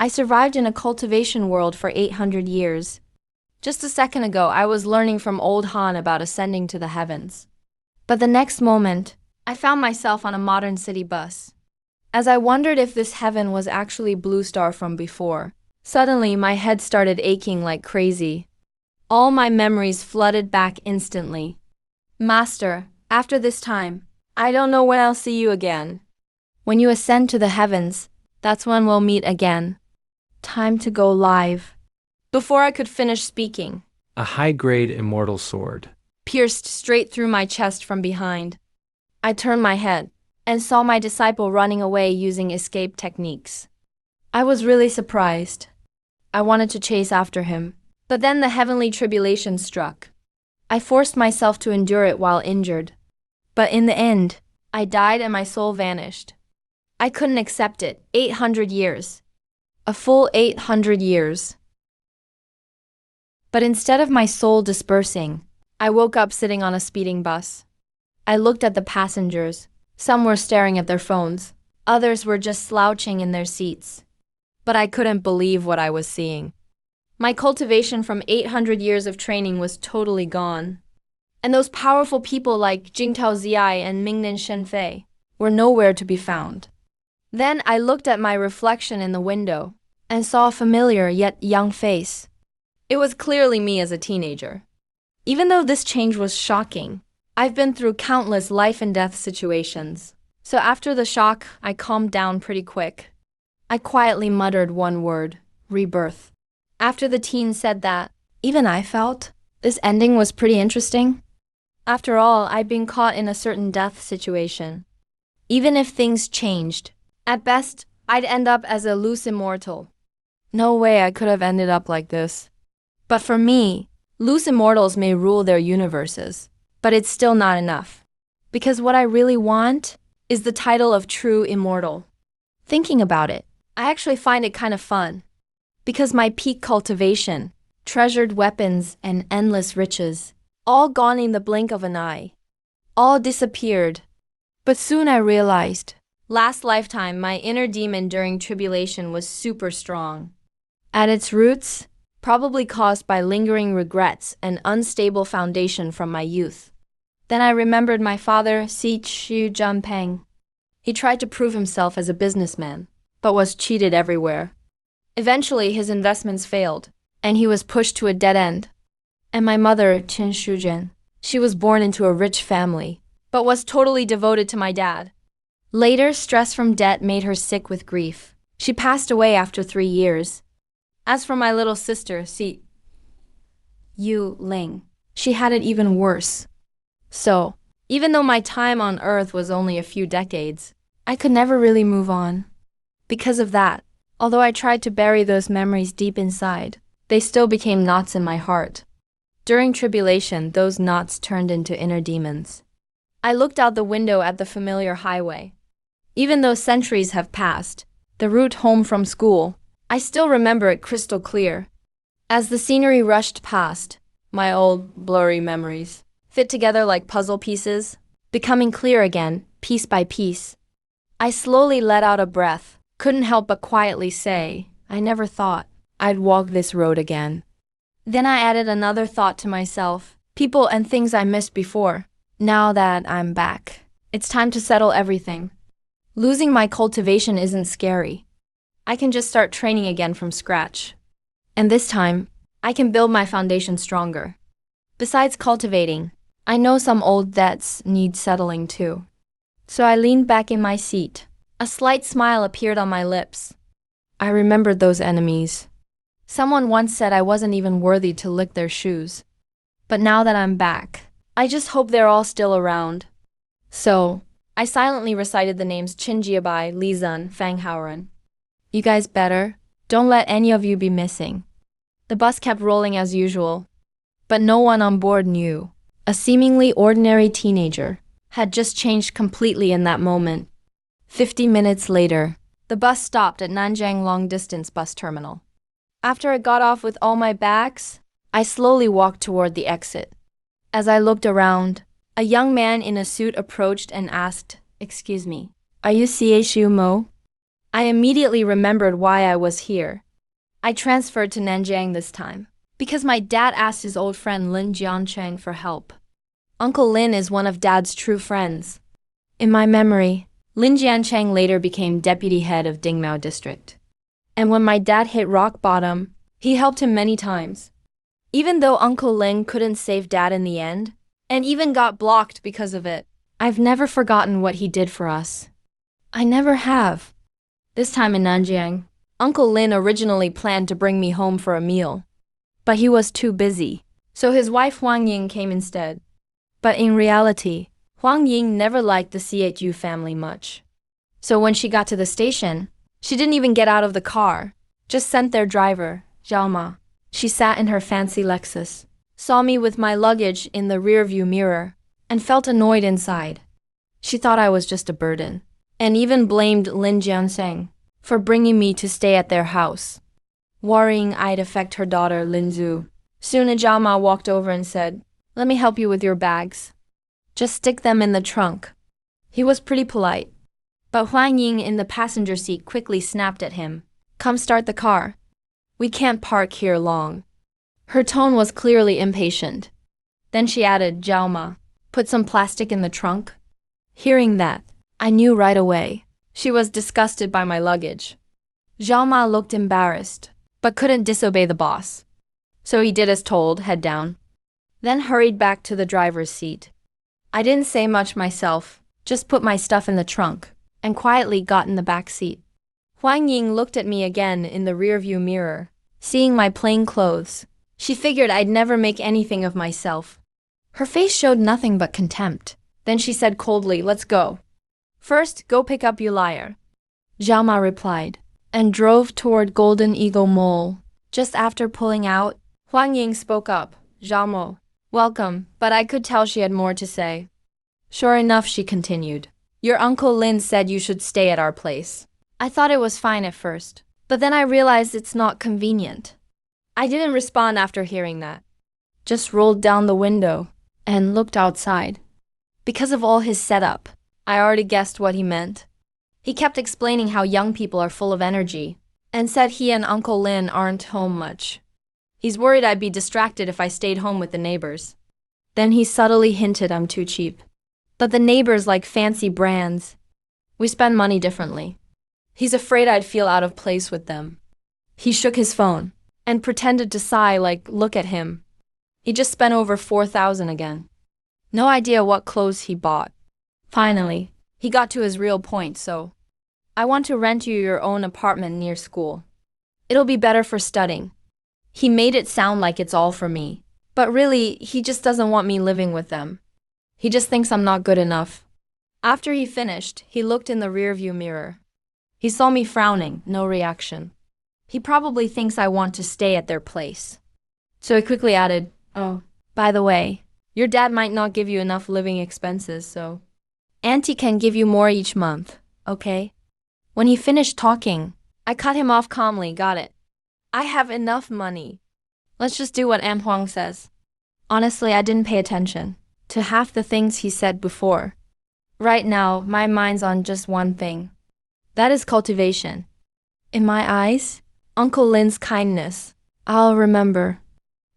I survived in a cultivation world for 800 years. Just a second ago, I was learning from old Han about ascending to the heavens. But the next moment, I found myself on a modern city bus. As I wondered if this heaven was actually Blue Star from before, suddenly my head started aching like crazy. All my memories flooded back instantly. Master, after this time, I don't know when I'll see you again. When you ascend to the heavens, that's when we'll meet again. Time to go live. Before I could finish speaking, A high-grade immortal sword. pierced straight through my chest from behind. I turned my head and saw my disciple running away using escape techniques. I was really surprised. I wanted to chase after him, but then the heavenly tribulation struck. I forced myself to endure it while injured. But in the end, I died and my soul vanished. I couldn't accept it. 800 years. A full 800 years. But instead of my soul dispersing, I woke up sitting on a speeding bus. I looked at the passengers. Some were staring at their phones. Others were just slouching in their seats. But I couldn't believe what I was seeing. My cultivation from 800 years of training was totally gone. And those powerful people like Jingtao Ziai and Mingnan Shenfei were nowhere to be found. Then I looked at my reflection in the window and saw a familiar yet young face. It was clearly me as a teenager. Even though this change was shocking, I've been through countless life and death situations. So after the shock, I calmed down pretty quick. I quietly muttered one word: rebirth. After the teen said that, even I felt this ending was pretty interesting. After all, I'd been caught in a certain death situation. Even if things changed, at best, I'd end up as a loose immortal. No way I could have ended up like this. But for me, loose immortals may rule their universes, but it's still not enough. Because what I really want is the title of true immortal. Thinking about it, I actually find it kind of fun. Because my peak cultivation, treasured weapons, and endless riches, all gone in the blink of an eye. All disappeared. But soon I realized, last lifetime my inner demon during tribulation was super strong. At its roots, probably caused by lingering regrets and unstable foundation from my youth. Then I remembered my father, Si Chu Junpeng. He tried to prove himself as a businessman, but was cheated everywhere. Eventually, his investments failed, and he was pushed to a dead end. And my mother, Chen Shuzhen, she was born into a rich family, but was totally devoted to my dad. Later, stress from debt made her sick with grief. She passed away after 3 years. As for my little sister, Si Yu Ling, she had it even worse. So, even though my time on Earth was only a few decades, I could never really move on. Because of that, although I tried to bury those memories deep inside, they still became knots in my heart. During tribulation, those knots turned into inner demons. I looked out the window at the familiar highway. Even though centuries have passed, the route home from school, I still remember it crystal clear. As the scenery rushed past, my old, blurry memories fit together like puzzle pieces, becoming clear again, piece by piece. I slowly let out a breath, couldn't help but quietly say, I never thought I'd walk this road again. Then I added another thought to myself, people and things I missed before. Now that I'm back, it's time to settle everything. Losing my cultivation isn't scary. I can just start training again from scratch. And this time, I can build my foundation stronger. Besides cultivating, I know some old debts need settling too. So I leaned back in my seat. A slight smile appeared on my lips. I remembered those enemies. Someone once said I wasn't even worthy to lick their shoes. But now that I'm back, I just hope they're all still around. So, I silently recited the names Qin Jiabai, Li Zun, Fang Haoren. You guys better, don't let any of you be missing. The bus kept rolling as usual. But no one on board knew. A seemingly ordinary teenager had just changed completely in that moment. 50 minutes later, the bus stopped at Nanjing Long-Distance Bus Terminal. After I got off with all my bags, I slowly walked toward the exit. As I looked around, a young man in a suit approached and asked, "Excuse me, are you CHU Mo?" I immediately remembered why I was here. I transferred to Nanjiang this time because my dad asked his old friend Lin Jiancheng for help. Uncle Lin is one of Dad's true friends. In my memory, Lin Jiancheng later became deputy head of Dingmao district. And when my dad hit rock bottom, he helped him many times. Even though Uncle Lin couldn't save Dad in the end, and even got blocked because of it, I've never forgotten what he did for us. I never have. This time in Nanjiang, Uncle Lin originally planned to bring me home for a meal. But he was too busy, so his wife Huang Ying came instead. But in reality, Huang Ying never liked the CHU family much. So when she got to the station, she didn't even get out of the car, just sent their driver, Zhao Ma. She sat in her fancy Lexus, saw me with my luggage in the rearview mirror, and felt annoyed inside. She thought I was just a burden, and even blamed Lin Jiansheng for bringing me to stay at their house, worrying I'd affect her daughter Lin Zhu. Soon Zhao Ma walked over and said, "Let me help you with your bags. Just stick them in the trunk." He was pretty polite, but Huang Ying in the passenger seat quickly snapped at him. "Come start the car. We can't park here long." Her tone was clearly impatient. Then she added, "Zhao Ma, put some plastic in the trunk." Hearing that, I knew right away. She was disgusted by my luggage. Zhao Ma looked embarrassed, but couldn't disobey the boss. So he did as told, head down. Then hurried back to the driver's seat. I didn't say much myself, just put my stuff in the trunk, and quietly got in the back seat. Huang Ying looked at me again in the rearview mirror, seeing my plain clothes. She figured I'd never make anything of myself. Her face showed nothing but contempt. Then she said coldly, "Let's go." "First, go pick up Yulia," Zhao Ma replied, and drove toward Golden Eagle Mall. Just after pulling out, Huang Ying spoke up, "Zhao Mo, welcome," but I could tell she had more to say. "Sure enough," she continued, "your Uncle Lin said you should stay at our place." I thought it was fine at first, but then I realized it's not convenient. I didn't respond after hearing that. Just rolled down the window and looked outside. Because of all his setup, I already guessed what he meant. He kept explaining how young people are full of energy, and said he and Uncle Lin aren't home much. He's worried I'd be distracted if I stayed home with the neighbors. Then he subtly hinted I'm too cheap. But the neighbors like fancy brands. We spend money differently. He's afraid I'd feel out of place with them. He shook his phone and pretended to sigh like, "Look at him. He just spent over 4,000 again." No idea what clothes he bought. Finally, he got to his real point, so I want to rent you your own apartment near school. It'll be better for studying. He made it sound like it's all for me, but really, he just doesn't want me living with them. He just thinks I'm not good enough. After he finished, he looked in the rearview mirror. He saw me frowning, no reaction. He probably thinks I want to stay at their place. So he quickly added, "Oh, by the way, your dad might not give you enough living expenses, so Auntie can give you more each month, okay?" When he finished talking, I cut him off calmly, "Got it. I have enough money. Let's just do what Am Huang says." Honestly, I didn't pay attention to half the things he said before. Right now, my mind's on just one thing. That is cultivation. In my eyes, Uncle Lin's kindness, I'll remember.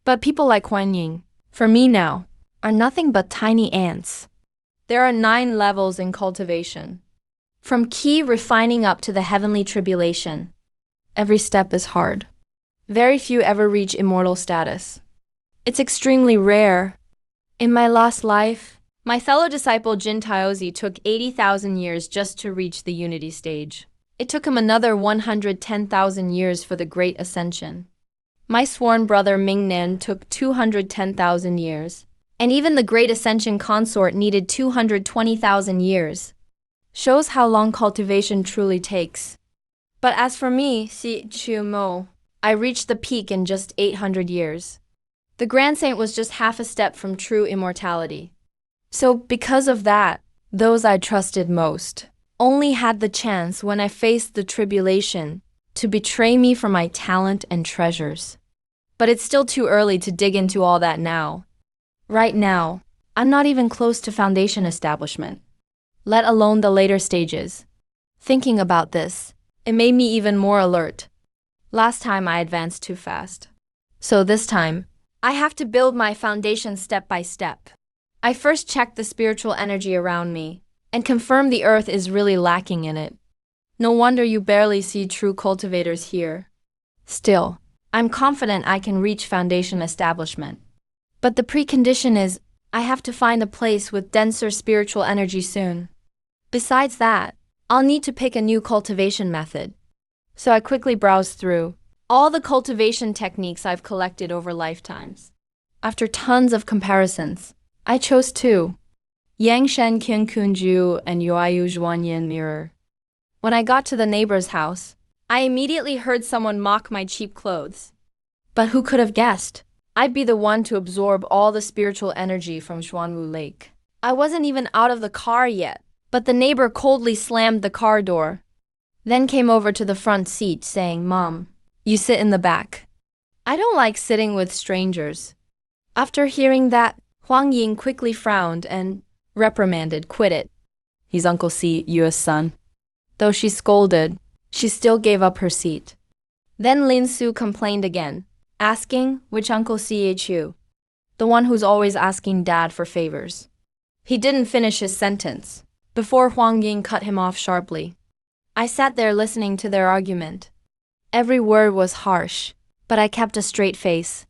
But people like Huan Ying, for me now, are nothing but tiny ants. There are 9 levels in cultivation. From key refining up to the heavenly tribulation. Every step is hard. Very few ever reach immortal status. It's extremely rare. In my last life, my fellow disciple Jin Taozi took 80,000 years just to reach the unity stage. It took him another 110,000 years for the Great Ascension. My sworn brother Mingnan took 210,000 years. And even the Great Ascension consort needed 220,000 years. Shows how long cultivation truly takes. But as for me, Si Chu Mo, I reached the peak in just 800 years. The Grand Saint was just half a step from true immortality. So because of that, those I trusted most only had the chance when I faced the tribulation to betray me for my talent and treasures. But it's still too early to dig into all that now. Right now, I'm not even close to foundation establishment, let alone the later stages. Thinking about this, It made me even more alert. Last time I advanced too fast. So this time, I have to build my foundation step by step. I first check the spiritual energy around me and confirm the earth is really lacking in it. No wonder you barely see true cultivators here. Still, I'm confident I can reach foundation establishment. But the precondition is I have to find a place with denser spiritual energy soon. Besides that, I'll need to pick a new cultivation method. So I quickly browsed through all the cultivation techniques I've collected over lifetimes. After tons of comparisons, I chose two: Yangshen Kunju and Yuayu Zhuanyin Mirror. When I got to the neighbor's house, I immediately heard someone mock my cheap clothes. But who could have guessed? I'd be the one to absorb all the spiritual energy from Xuanwu Lake. I wasn't even out of the car yet, but the neighbor coldly slammed the car door, then came over to the front seat saying, "Mom, you sit in the back. I don't like sitting with strangers." After hearing that, Huang Ying quickly frowned and reprimanded, "Quit it. He's Uncle Si Yu's son." Though she scolded, she still gave up her seat. Then Lin Su complained again, asking which Uncle Chu, the one who's always asking Dad for favors. He didn't finish his sentence before Huang Ying cut him off sharply. I sat there listening to their argument. Every word was harsh, but I kept a straight face.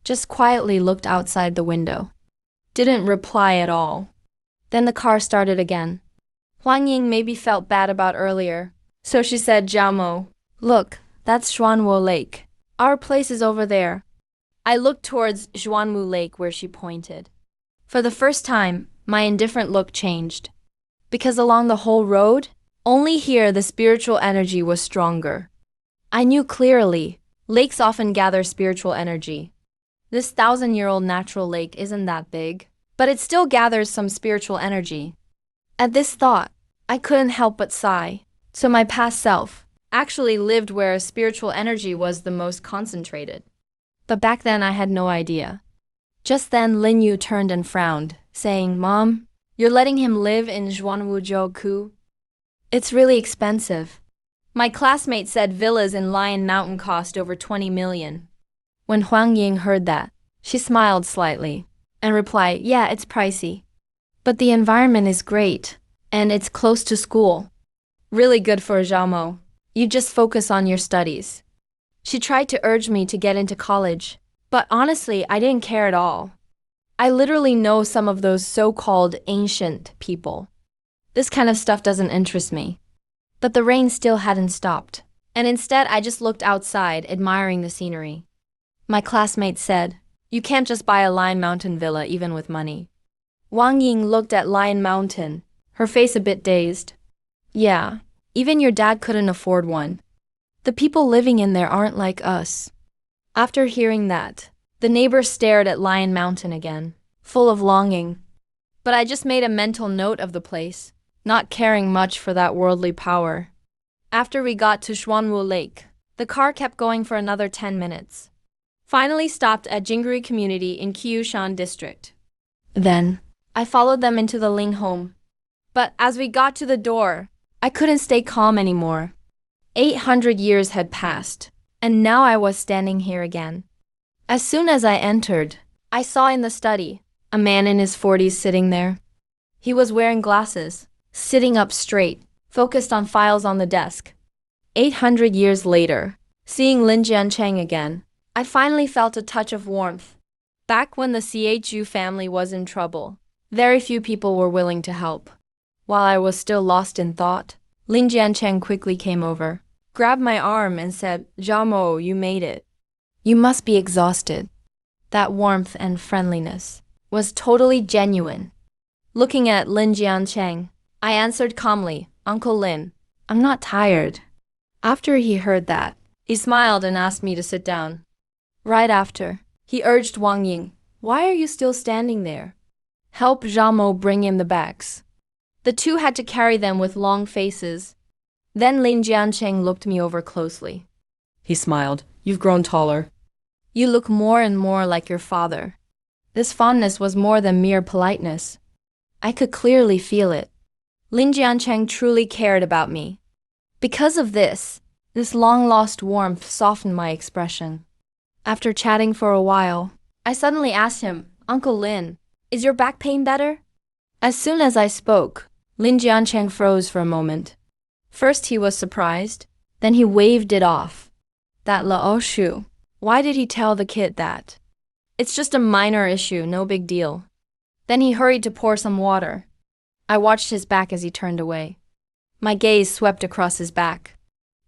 Just quietly looked outside the window. Didn't reply at all. Then the car started again. Huang Ying maybe felt bad about earlier, so she said, "Jiao Mo, look, that's Xuanwu Lake. Our place is over there." I looked towards Xuanwu Lake where she pointed. For the first time, my indifferent look changed. Because along the whole road, only here the spiritual energy was stronger. I knew clearly, lakes often gather spiritual energy. This 1,000-year-old natural lake isn't that big, but it still gathers some spiritual energy. At this thought, I couldn't help but sigh. So my past self actually lived where spiritual energy was the most concentrated. But back then I had no idea. Just then Lin Yu turned and frowned, saying, "Mom, you're letting him live in Zhuanwuzhou? It's really expensive." My classmate said villas in Lion Mountain cost over 20 million. When Huang Ying heard that, she smiled slightly and replied, "Yeah, it's pricey. But the environment is great, and it's close to school. Really good for Jiao Mo. You just focus on your studies." She tried to urge me to get into college, but honestly, I didn't care at all. I literally know some of those so-called ancient people. This kind of stuff doesn't interest me. But the rain still hadn't stopped, and instead I just looked outside, admiring the scenery. My classmate said, "You can't just buy a Lion Mountain villa even with money." Wang Ying looked at Lion Mountain, her face a bit dazed. "Yeah, even your dad couldn't afford one. The people living in there aren't like us." After hearing that, the neighbor stared at Lion Mountain again, full of longing. But I just made a mental note of the place, not caring much for that worldly power. After we got to Xuanwu Lake, the car kept going for another 10 minutes. Finally stopped at Jingri Community in Qiushan District. Then, I followed them into the Ling home. But as we got to the door, I couldn't stay calm anymore. 800 years had passed, and now I was standing here again. As soon as I entered, I saw in the study a man in his 40s sitting there. He was wearing glasses, sitting up straight, focused on files on the desk. 800 years later, seeing Lin Jiancheng again, I finally felt a touch of warmth. Back when the Chu family was in trouble, very few people were willing to help. While I was still lost in thought, Lin Jiancheng quickly came over, grabbed my arm and said, "Jiao Mo, you made it. You must be exhausted." That warmth and friendliness was totally genuine. Looking at Lin Jiancheng, I answered calmly, "Uncle Lin, I'm not tired." After he heard that, he smiled and asked me to sit down. Right after, he urged Wang Ying, "Why are you still standing there? Help Jiao Mo bring in the bags." The two had to carry them with long faces. Then Lin Jiancheng looked me over closely. He smiled, "You've grown taller. You look more and more like your father." This fondness was more than mere politeness. I could clearly feel it. Lin Jiancheng truly cared about me. Because of this long-lost warmth softened my expression. After chatting for a while, I suddenly asked him, Uncle Lin, is your back pain better? As soon as I spoke, Lin Jiancheng froze for a moment. First he was surprised, then he waved it off. That Lao Shu. Why did he tell the kid that? It's just a minor issue, no big deal. Then he hurried to pour some water. I watched his back as he turned away. My gaze swept across his back.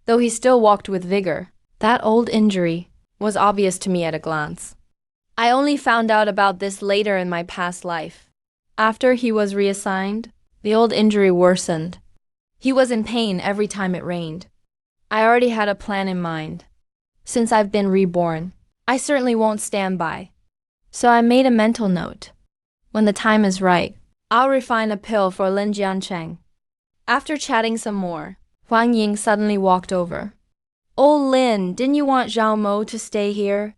Though he still walked with vigor, that old injury was obvious to me at a glance. I only found out about this later in my past life. After he was reassigned, the old injury worsened. He was in pain every time it rained. I already had a plan in mind. Since I've been reborn, I certainly won't stand by. So I made a mental note. When the time is right, I'll refine a pill for Lin Jiancheng. After chatting some more, Huang Ying suddenly walked over. Oh Lin, didn't you want Zhao Mo to stay here?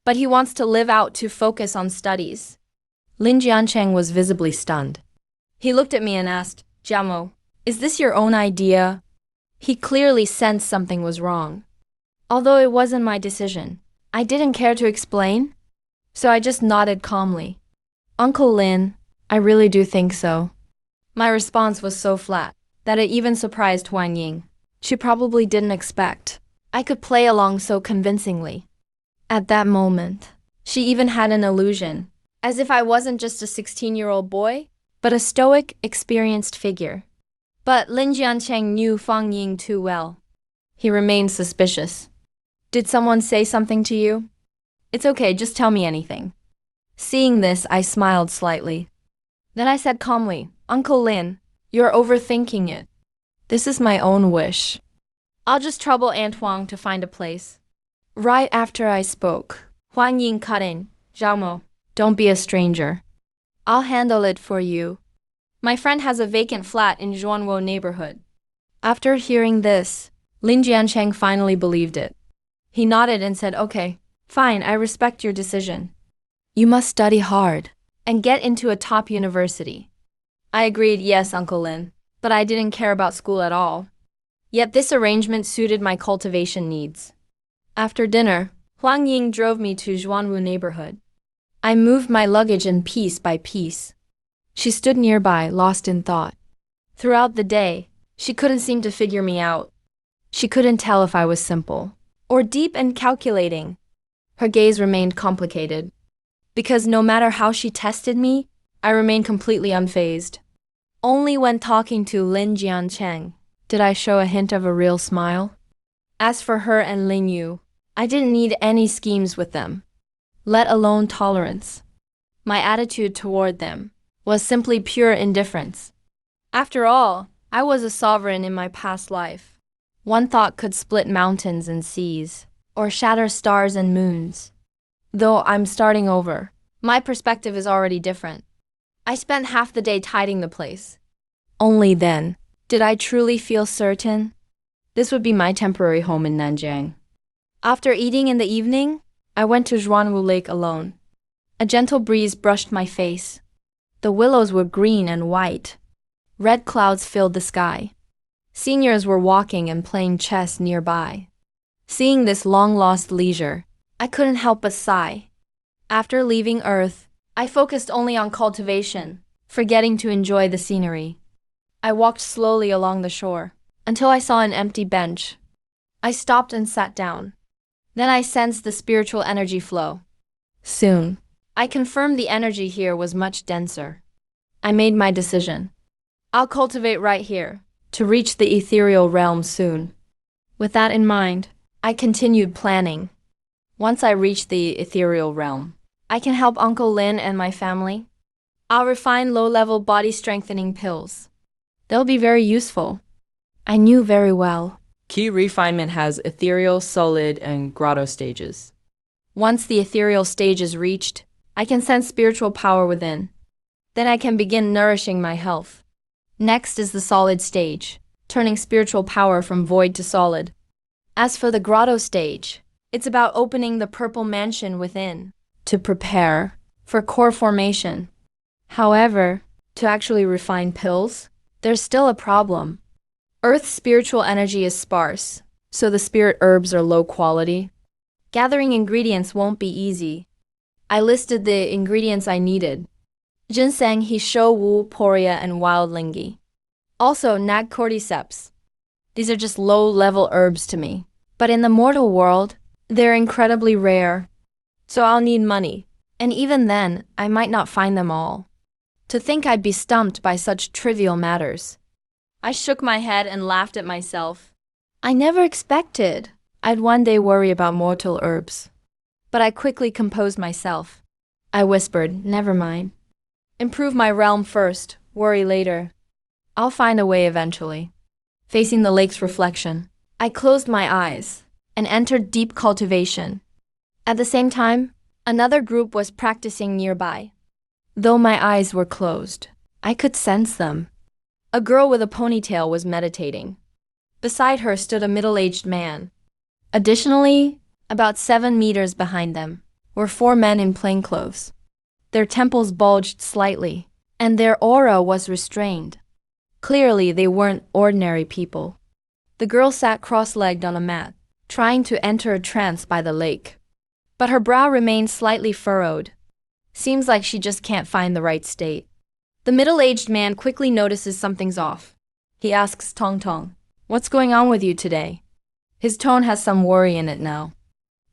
But he wants to live out to focus on studies. Lin Jiancheng was visibly stunned. He looked at me and asked, Zhao Mo, is this your own idea? He clearly sensed something was wrong. Although it wasn't my decision, I didn't care to explain, so I just nodded calmly. Uncle Lin, I really do think so. My response was so flat that it even surprised Huang Ying. She probably didn't expect I could play along so convincingly. At that moment, she even had an illusion, as if I wasn't just a 16-year-old boy, but a stoic, experienced figure. But Lin Jiancheng knew Fang Ying too well. He remained suspicious. Did someone say something to you? It's okay, just tell me anything. Seeing this, I smiled slightly. Then I said calmly, Uncle Lin, you're overthinking it. This is my own wish. I'll just trouble Aunt Huang to find a place. Right after I spoke, Huang Ying cut in, Zhao Mo, don't be a stranger. I'll handle it for you. My friend has a vacant flat in Zhuanwo neighborhood. After hearing this, Lin Jiancheng finally believed it. He nodded and said, okay, fine, I respect your decision. You must study hard and get into a top university. I agreed, yes, Uncle Lin, but I didn't care about school at all. Yet this arrangement suited my cultivation needs. After dinner, Huang Ying drove me to Zhuanwu neighborhood. I moved my luggage in piece by piece. She stood nearby, lost in thought. Throughout the day, she couldn't seem to figure me out. She couldn't tell if I was simple or deep and calculating. Her gaze remained complicated. Because no matter how she tested me, I remained completely unfazed. Only when talking to Lin Jiancheng did I show a hint of a real smile. As for her and Lin Yu, I didn't need any schemes with them, let alone tolerance. My attitude toward them was simply pure indifference. After all, I was a sovereign in my past life. One thought could split mountains and seas, or shatter stars and moons. Though I'm starting over, my perspective is already different. I spent half the day tidying the place. Only then did I truly feel certain this would be my temporary home in Nanjing. After eating in the evening, I went to Zhuanwu Lake alone. A gentle breeze brushed my face. The willows were green and white. Red clouds filled the sky. Seniors were walking and playing chess nearby. Seeing this long-lost leisure, I couldn't help but sigh. After leaving Earth, I focused only on cultivation, forgetting to enjoy the scenery. I walked slowly along the shore until I saw an empty bench. I stopped and sat down. Then I sensed the spiritual energy flow. Soon, I confirmed the energy here was much denser. I made my decision. I'll cultivate right here to reach the ethereal realm soon. With that in mind, I continued planning. Once I reach the ethereal realm, I can help Uncle Lin and my family. I'll refine low-level body-strengthening pills. They'll be very useful. I knew very well. Key refinement has ethereal, solid, and grotto stages. Once the ethereal stage is reached, I can sense spiritual power within. Then I can begin nourishing my health. Next is the solid stage, turning spiritual power from void to solid. As for the grotto stage, it's about opening the purple mansion within to prepare for core formation. However, to actually refine pills, there's still a problem. Earth's spiritual energy is sparse, so the spirit herbs are low quality. Gathering ingredients won't be easy. I listed the ingredients I needed: ginseng, hisho wu, poria, and wild lingi. Also, nag cordyceps. These are just low-level herbs to me. But in the mortal world, they're incredibly rare. So I'll need money. And even then, I might not find them all. To think I'd be stumped by such trivial matters. I shook my head and laughed at myself. I never expected I'd one day worry about mortal herbs. But I quickly composed myself. I whispered, never mind. Improve my realm first, worry later. I'll find a way eventually. Facing the lake's reflection, I closed my eyes and entered deep cultivation. At the same time, another group was practicing nearby. Though my eyes were closed, I could sense them. A girl with a ponytail was meditating. Beside her stood a middle-aged man. Additionally, about 7 meters behind them were 4 men in plainclothes. Their temples bulged slightly, and their aura was restrained. Clearly, they weren't ordinary people. The girl sat cross-legged on a mat, trying to enter a trance by the lake. But her brow remained slightly furrowed. Seems like she just can't find the right state. The middle-aged man quickly notices something's off. He asks Tong Tong, "What's going on with you today?" His tone has some worry in it now.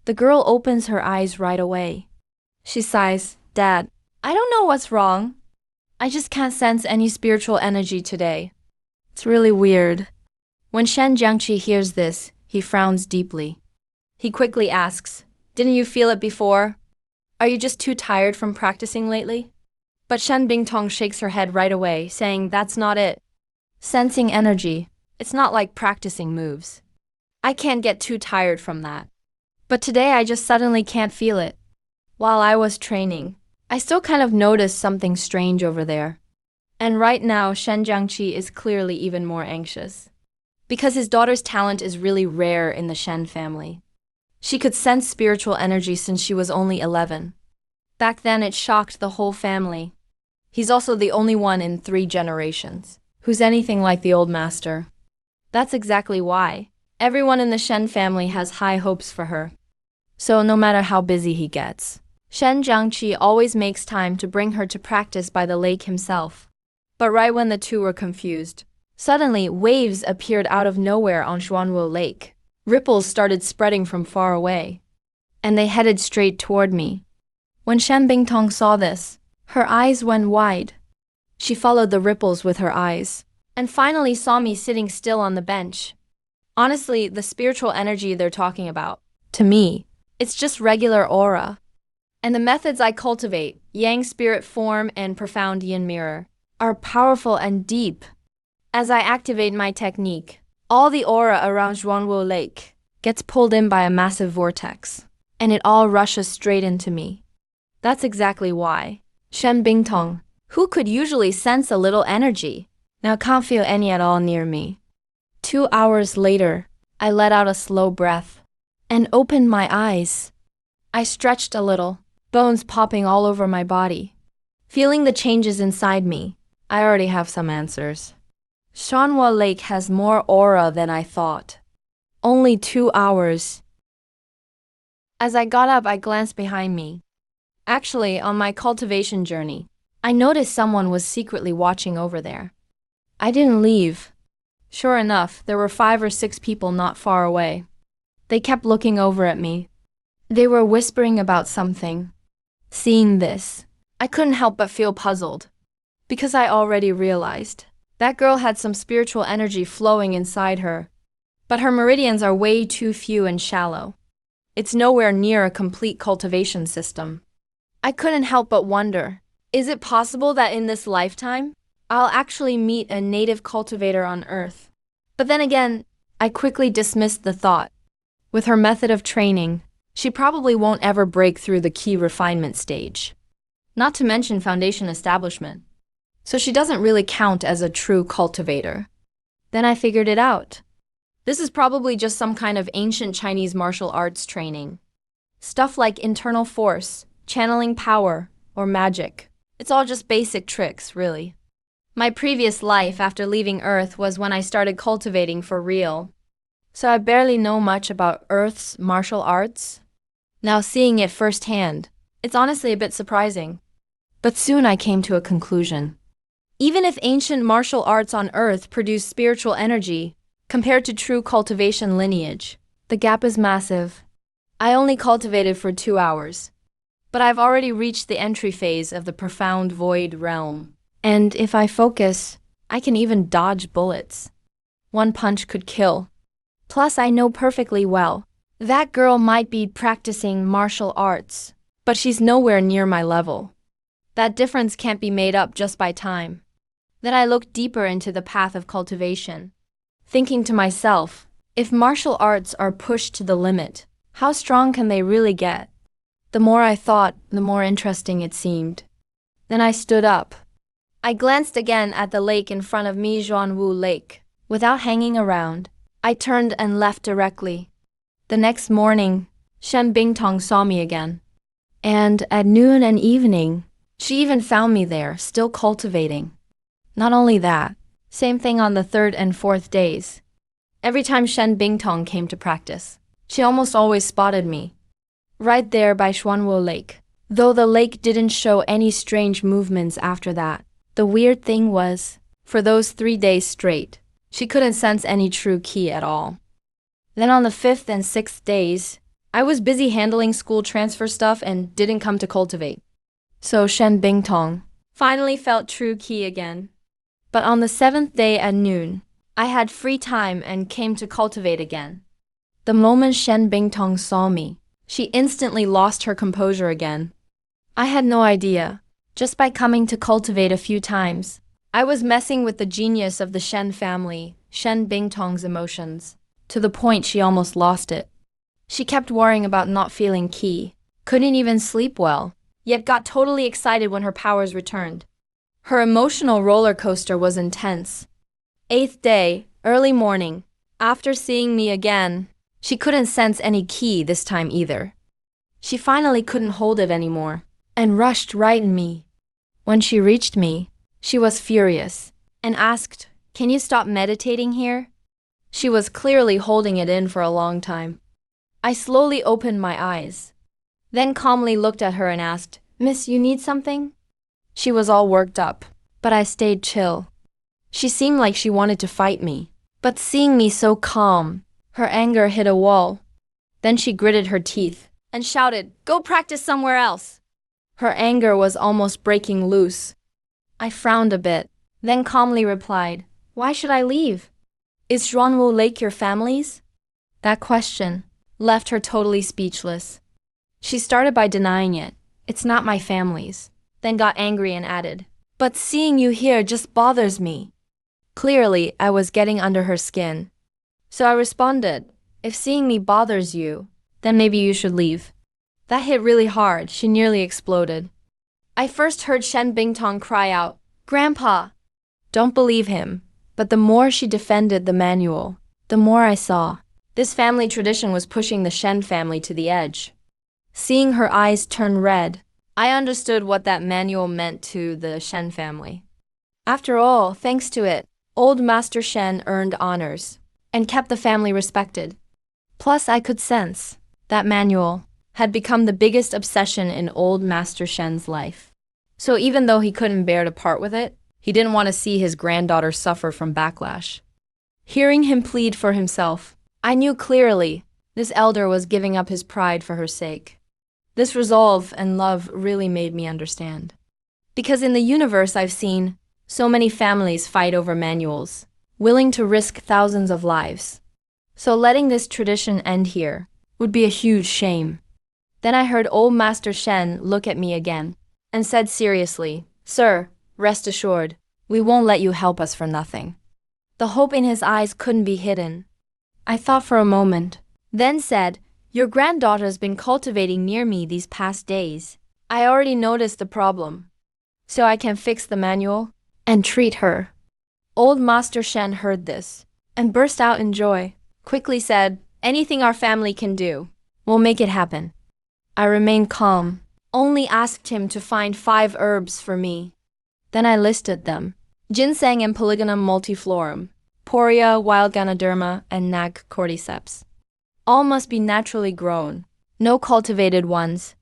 The girl opens her eyes right away. She sighs, "Dad, I don't know what's wrong. I just can't sense any spiritual energy today. It's really weird." When Shen Jiangqi hears this, he frowns deeply. He quickly asks, "Didn't you feel it before? Are you just too tired from practicing lately?" But Shen Bingtong shakes her head right away, saying that's not it. Sensing energy, it's not like practicing moves. I can't get too tired from that. But today I just suddenly can't feel it. While I was training, I still kind of noticed something strange over there. And right now, Shen Jiangqi is clearly even more anxious. Because his daughter's talent is really rare in the Shen family. She could sense spiritual energy since she was only 11. Back then, it shocked the whole family. He's also the only one in 3 generations who's anything like the old master. That's exactly why everyone in the Shen family has high hopes for her. So no matter how busy he gets, Shen Jiangqi always makes time to bring her to practice by the lake himself. But right when the two were confused, suddenly waves appeared out of nowhere on Zhuanwu Lake. Ripples started spreading from far away, and they headed straight toward me. When Shen Bingtong saw this, her eyes went wide. She followed the ripples with her eyes, and finally saw me sitting still on the bench. Honestly, the spiritual energy they're talking about, to me, it's just regular aura. And the methods I cultivate, Yang spirit form and profound Yin mirror, are powerful and deep. As I activate my technique, all the aura around Zhuanwu Lake gets pulled in by a massive vortex, and it all rushes straight into me. That's exactly why Shen Bingtong, who could usually sense a little energy, now can't feel any at all near me. 2 hours later, I let out a slow breath and opened my eyes. I stretched a little, bones popping all over my body. Feeling the changes inside me, I already have some answers. Zhuanwu Lake has more aura than I thought. Only 2 hours. As I got up, I glanced behind me. Actually, on my cultivation journey, I noticed someone was secretly watching over there. I didn't leave. Sure enough, there were 5 or 6 people not far away. They kept looking over at me. They were whispering about something. Seeing this, I couldn't help but feel puzzled, because I already realized that girl had some spiritual energy flowing inside her, but her meridians are way too few and shallow. It's nowhere near a complete cultivation system. I couldn't help but wonder, is it possible that in this lifetime, I'll actually meet a native cultivator on Earth? But then again, I quickly dismissed the thought. With her method of training, she probably won't ever break through the key refinement stage. Not to mention foundation establishment. So she doesn't really count as a true cultivator. Then I figured it out. This is probably just some kind of ancient Chinese martial arts training. Stuff like internal force, channeling power, or magic. It's all just basic tricks, really. My previous life after leaving Earth was when I started cultivating for real. So I barely know much about Earth's martial arts. Now seeing it firsthand, it's honestly a bit surprising. But soon I came to a conclusion. Even if ancient martial arts on Earth produce spiritual energy, compared to true cultivation lineage, the gap is massive. I only cultivated for 2 hours. But I've already reached the entry phase of the profound void realm. And if I focus, I can even dodge bullets. One punch could kill. Plus, I know perfectly well. That girl might be practicing martial arts, but she's nowhere near my level. That difference can't be made up just by time. Then I looked deeper into the path of cultivation, thinking to myself, if martial arts are pushed to the limit, how strong can they really get? The more I thought, the more interesting it seemed. Then I stood up. I glanced again at the lake in front of me, Zhuanwu Lake. Without hanging around, I turned and left directly. The next morning, Shen Bingtong saw me again. And at noon and evening, she even found me there, still cultivating. Not only that, same thing on the 3rd and 4th days. Every time Shen Bingtong came to practice, she almost always spotted me. Right there by Xuanwo Lake. Though the lake didn't show any strange movements after that, the weird thing was, for those 3 days straight, she couldn't sense any true qi at all. Then on the 5th and 6th days, I was busy handling school transfer stuff and didn't come to cultivate. So Shen Bingtong finally felt true qi again. But on the 7th day at noon, I had free time and came to cultivate again. The moment Shen Bingtong saw me, she instantly lost her composure again. I had no idea. Just by coming to cultivate a few times, I was messing with the genius of the Shen family, Shen Bingtong's emotions, to the point she almost lost it. She kept worrying about not feeling qi, couldn't even sleep well, yet got totally excited when her powers returned. Her emotional roller coaster was intense. 8th day, early morning, after seeing me again, she couldn't sense any qi this time either. She finally couldn't hold it anymore, and rushed right in me. When she reached me, she was furious, and asked, "Can you stop meditating here?" She was clearly holding it in for a long time. I slowly opened my eyes, then calmly looked at her and asked, "Miss, you need something?" She was all worked up, but I stayed chill. She seemed like she wanted to fight me, but seeing me so calm, her anger hit a wall. Then she gritted her teeth and shouted, "Go practice somewhere else." Her anger was almost breaking loose. I frowned a bit, then calmly replied, "Why should I leave? Is Zhuanwu Lake your family's?" That question left her totally speechless. She started by denying it. "It's not my family's," then got angry and added, "But seeing you here just bothers me." Clearly, I was getting under her skin. So I responded, "If seeing me bothers you, then maybe you should leave." That hit really hard. She nearly exploded. I first heard Shen Bingtong cry out, "Grandpa!" Don't believe him, but the more she defended the manual, the more I saw. This family tradition was pushing the Shen family to the edge. Seeing her eyes turn red, I understood what that manual meant to the Shen family. After all, thanks to it, old Master Shen earned honors and kept the family respected. Plus, I could sense that manual had become the biggest obsession in old Master Shen's life. So even though he couldn't bear to part with it, he didn't want to see his granddaughter suffer from backlash. Hearing him plead for himself, I knew clearly this elder was giving up his pride for her sake. This resolve and love really made me understand. Because in the universe I've seen so many families fight over manuals, willing to risk thousands of lives. So letting this tradition end here would be a huge shame. Then I heard old Master Shen look at me again and said seriously, "Sir, rest assured, we won't let you help us for nothing." The hope in his eyes couldn't be hidden. I thought for a moment, then said, "Your granddaughter's been cultivating near me these past days. I already noticed the problem. So I can fix the manual and treat her." Old Master Shen heard this and burst out in joy, quickly said, "Anything our family can do, we'll make it happen." I remained calm, only asked him to find 5 herbs for me. Then I listed them. ginseng and Polygonum multiflorum, Poria, wild Ganoderma, and Nag cordyceps. All must be naturally grown, no cultivated ones.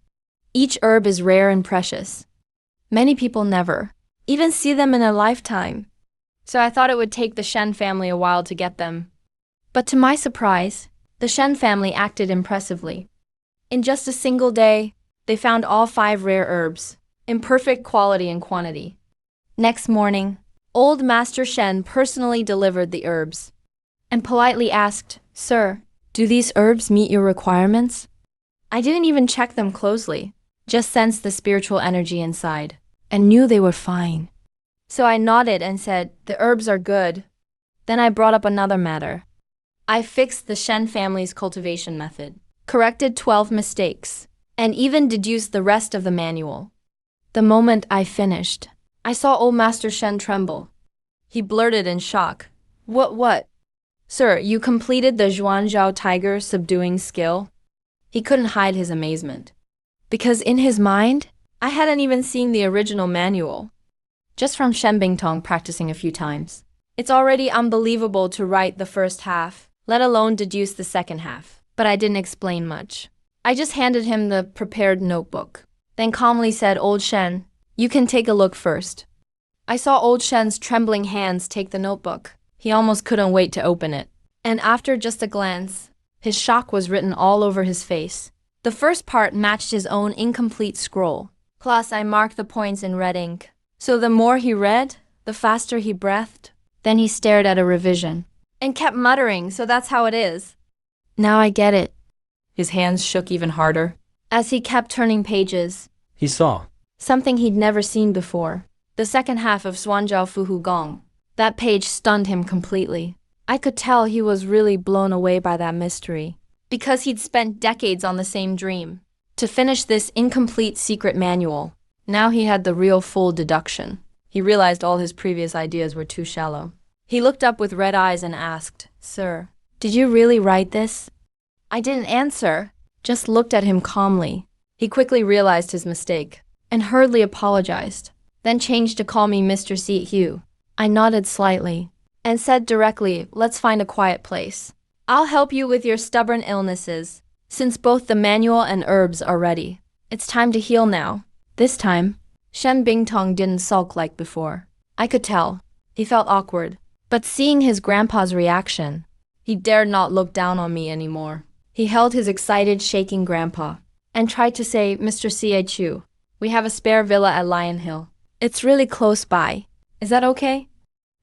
Each herb is rare and precious. Many people never even see them in a lifetime. So I thought it would take the Shen family a while to get them. But to my surprise, the Shen family acted impressively. In just a single day, they found all 5 rare herbs, in perfect quality and quantity. Next morning, old Master Shen personally delivered the herbs and politely asked, "Sir, do these herbs meet your requirements?" I didn't even check them closely, just sensed the spiritual energy inside, and knew they were fine. So I nodded and said, "The herbs are good." Then I brought up another matter. I fixed the Shen family's cultivation method, corrected 12 mistakes, and even deduced the rest of the manual. The moment I finished, I saw old Master Shen tremble. He blurted in shock, What? Sir, you completed the Zhuangzhao tiger subduing skill?" He couldn't hide his amazement. Because in his mind, I hadn't even seen the original manual. Just from Shen Bingtong practicing a few times. It's already unbelievable to write the first half, let alone deduce the second half. But I didn't explain much. I just handed him the prepared notebook, then calmly said, "Old Shen, you can take a look first." I saw Old Shen's trembling hands take the notebook. He almost couldn't wait to open it. And after just a glance, his shock was written all over his face. The first part matched his own incomplete scroll. Plus, I marked the points in red ink. So the more he read, the faster he breathed. Then he stared at a revision and kept muttering, "So that's how it is. Now I get it." His hands shook even harder. As he kept turning pages, He saw. something he'd never seen before. The second half of Xuanzhao Fuhu Gong. That page stunned him completely. I could tell he was really blown away by that mystery, because he'd spent decades on the same dream. To finish this incomplete secret manual, now he had the real full deduction. He realized all his previous ideas were too shallow. He looked up with red eyes and asked, "Sir, did you really write this?" I didn't answer, just looked at him calmly. He quickly realized his mistake and hurriedly apologized, then changed to call me Mr. Si Hugh. I nodded slightly and said directly, "Let's find a quiet place. I'll help you with your stubborn illnesses, since both the manual and herbs are ready. It's time to heal now." This time, Shen Bingtong didn't sulk like before. I could tell. He felt awkward. But seeing his grandpa's reaction, he dared not look down on me anymore. He held his excited, shaking grandpa and tried to say, "Mr. C.H.U., we have a spare villa at Lion Hill. It's really close by. Is that okay?"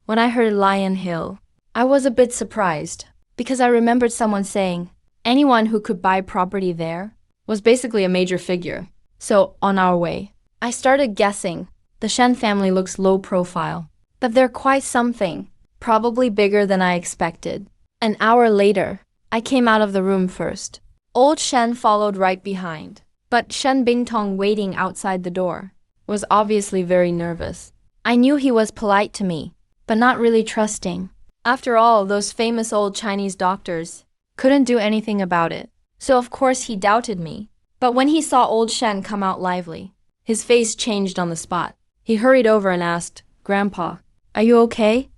When I heard Lion Hill, I was a bit surprised, because I remembered someone saying anyone who could buy property there was basically a major figure. So, on our way, I started guessing. The Shen family looks low profile, but they're quite something, probably bigger than I expected. An hour later, I came out of the room first. Old Shen followed right behind, but Shen Bingtong waiting outside the door was obviously very nervous. I knew he was polite to me, but not really trusting. After all, those famous old Chinese doctors couldn't do anything about it, so of course he doubted me. But when he saw Old Shen come out lively, his face changed on the spot. He hurried over and asked, "Grandpa, are you okay?"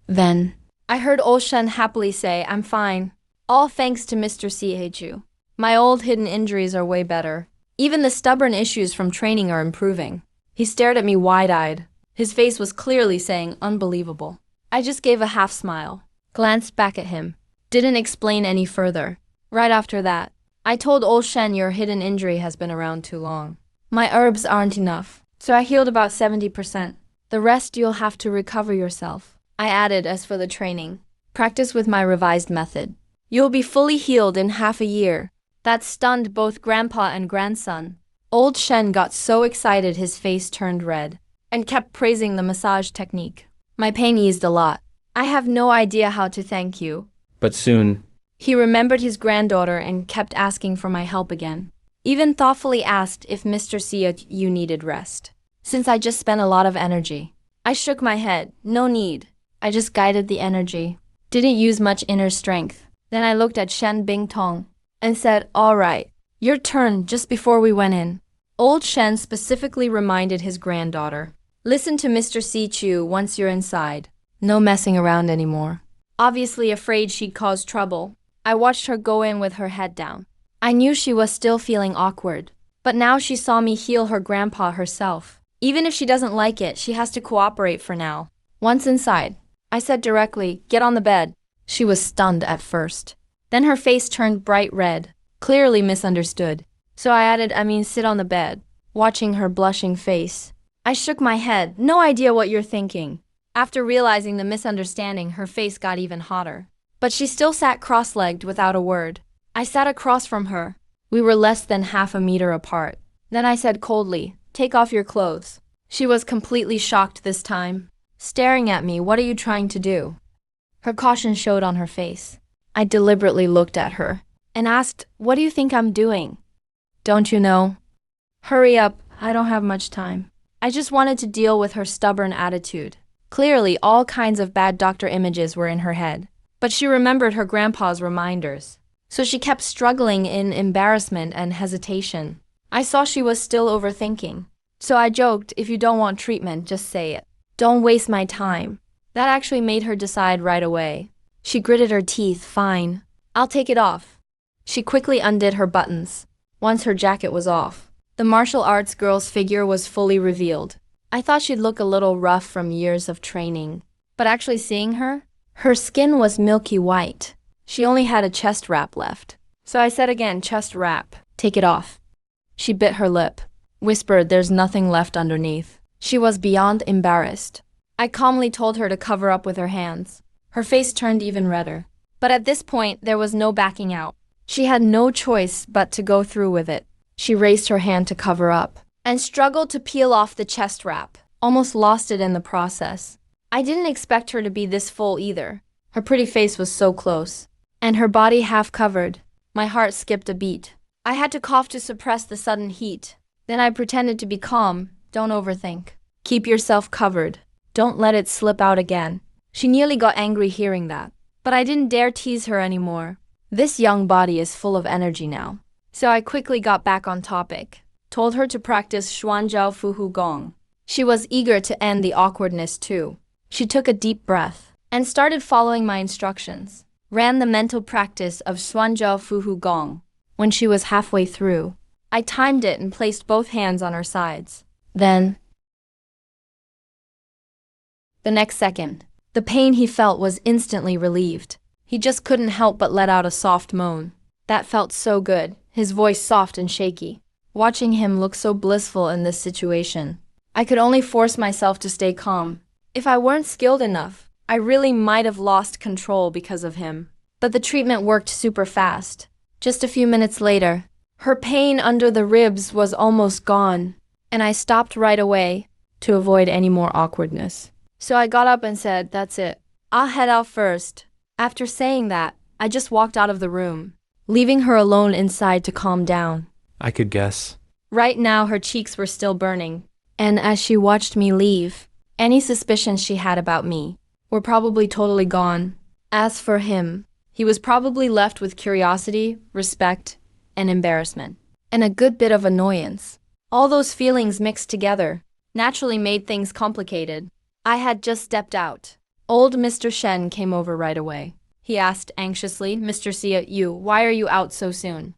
Then, I heard Old Shen happily say, "I'm fine. All thanks to Mr. C.H.U. My old hidden injuries are way better. Even the stubborn issues from training are improving." He stared at me wide-eyed. His face was clearly saying, "Unbelievable." I just gave a half smile, glanced back at him, didn't explain any further. Right after that, I told Old Shen, "Your hidden injury has been around too long. My herbs aren't enough, so I healed about 70%. The rest you'll have to recover yourself." I added, "As for the training, practice with my revised method. You'll be fully healed in half a year." That stunned both grandpa and grandson. Old Shen got so excited his face turned red and kept praising the massage technique. My pain eased a lot. "I have no idea how to thank you." But soon, He remembered his granddaughter and kept asking for my help again. Even thoughtfully asked if Mr. C.H.U. needed rest, since I just spent a lot of energy. I shook my head. No need. I just guided the energy. Didn't use much inner strength. Then I looked at Shen Bingtong and said, "All right, your turn," just before we went in. Old Shen specifically reminded his granddaughter, Listen to Mr. C. Chu once you're inside. No messing around anymore. Obviously afraid she'd cause trouble, I watched her go in with her head down. I knew she was still feeling awkward, but now she saw me heal her grandpa herself. Even if she doesn't like it, she has to cooperate for now. Once inside, I said directly, "Get on the bed." She was stunned at first. Then her face turned bright red, clearly misunderstood. So I added, sit on the bed, watching her blushing face. I shook my head, no idea what you're thinking. After realizing the misunderstanding, her face got even hotter. But she still sat cross-legged without a word. I sat across from her. We were less than half a meter apart. Then I said coldly, "Take off your clothes." She was completely shocked this time, staring at me. "What are you trying to do?" Her caution showed on her face. I deliberately looked at her and asked, "What do you think I'm doing?" "Don't you know?" "Hurry up, I don't have much time." I just wanted to deal with her stubborn attitude. Clearly, all kinds of bad doctor images were in her head. But she remembered her grandpa's reminders. So she kept struggling in embarrassment and hesitation. I saw she was still overthinking. So I joked, "If you don't want treatment, just say it. Don't waste my time." That actually made her decide right away. She gritted her teeth. "Fine. I'll take it off." She quickly undid her buttons. Once her jacket was off, the martial arts girl's figure was fully revealed. I thought she'd look a little rough from years of training. But actually seeing her, her skin was milky white. She only had a chest wrap left. So I said again, "Chest wrap. Take it off." She bit her lip, whispered, "There's nothing left underneath." She was beyond embarrassed. I calmly told her to cover up with her hands. Her face turned even redder. But at this point, there was no backing out. She had no choice but to go through with it. She raised her hand to cover up and struggled to peel off the chest wrap, almost lost it in the process. I didn't expect her to be this full either. Her pretty face was so close, and her body half covered. My heart skipped a beat. I had to cough to suppress the sudden heat. Then I pretended to be calm. "Don't overthink. Keep yourself covered. Don't let it slip out again." She nearly got angry hearing that, but I didn't dare tease her anymore. This young body is full of energy now. So I quickly got back on topic, told her to practice Xuanzhao Fuhu Gong. She was eager to end the awkwardness too. She took a deep breath and started following my instructions, ran the mental practice of Xuanzhao Fuhu Gong. When she was halfway through, I timed it and placed both hands on her sides. Then, the next second, the pain he felt was instantly relieved. He just couldn't help but let out a soft moan. That felt so good, his voice soft and shaky. Watching him look so blissful in this situation, I could only force myself to stay calm. If I weren't skilled enough, I really might have lost control because of him. But the treatment worked super fast. Just a few minutes later, her pain under the ribs was almost gone, and I stopped right away to avoid any more awkwardness. So I got up and said, "That's it. I'll head out first." After saying that, I just walked out of the room, leaving her alone inside to calm down. I could guess. Right now, her cheeks were still burning, and as she watched me leave, any suspicions she had about me were probably totally gone. As for him, he was probably left with curiosity, respect, and embarrassment, and a good bit of annoyance. All those feelings mixed together naturally made things complicated. I had just stepped out. Old Mr. Shen came over right away. He asked anxiously, "Mr. Sia, why are you out so soon?"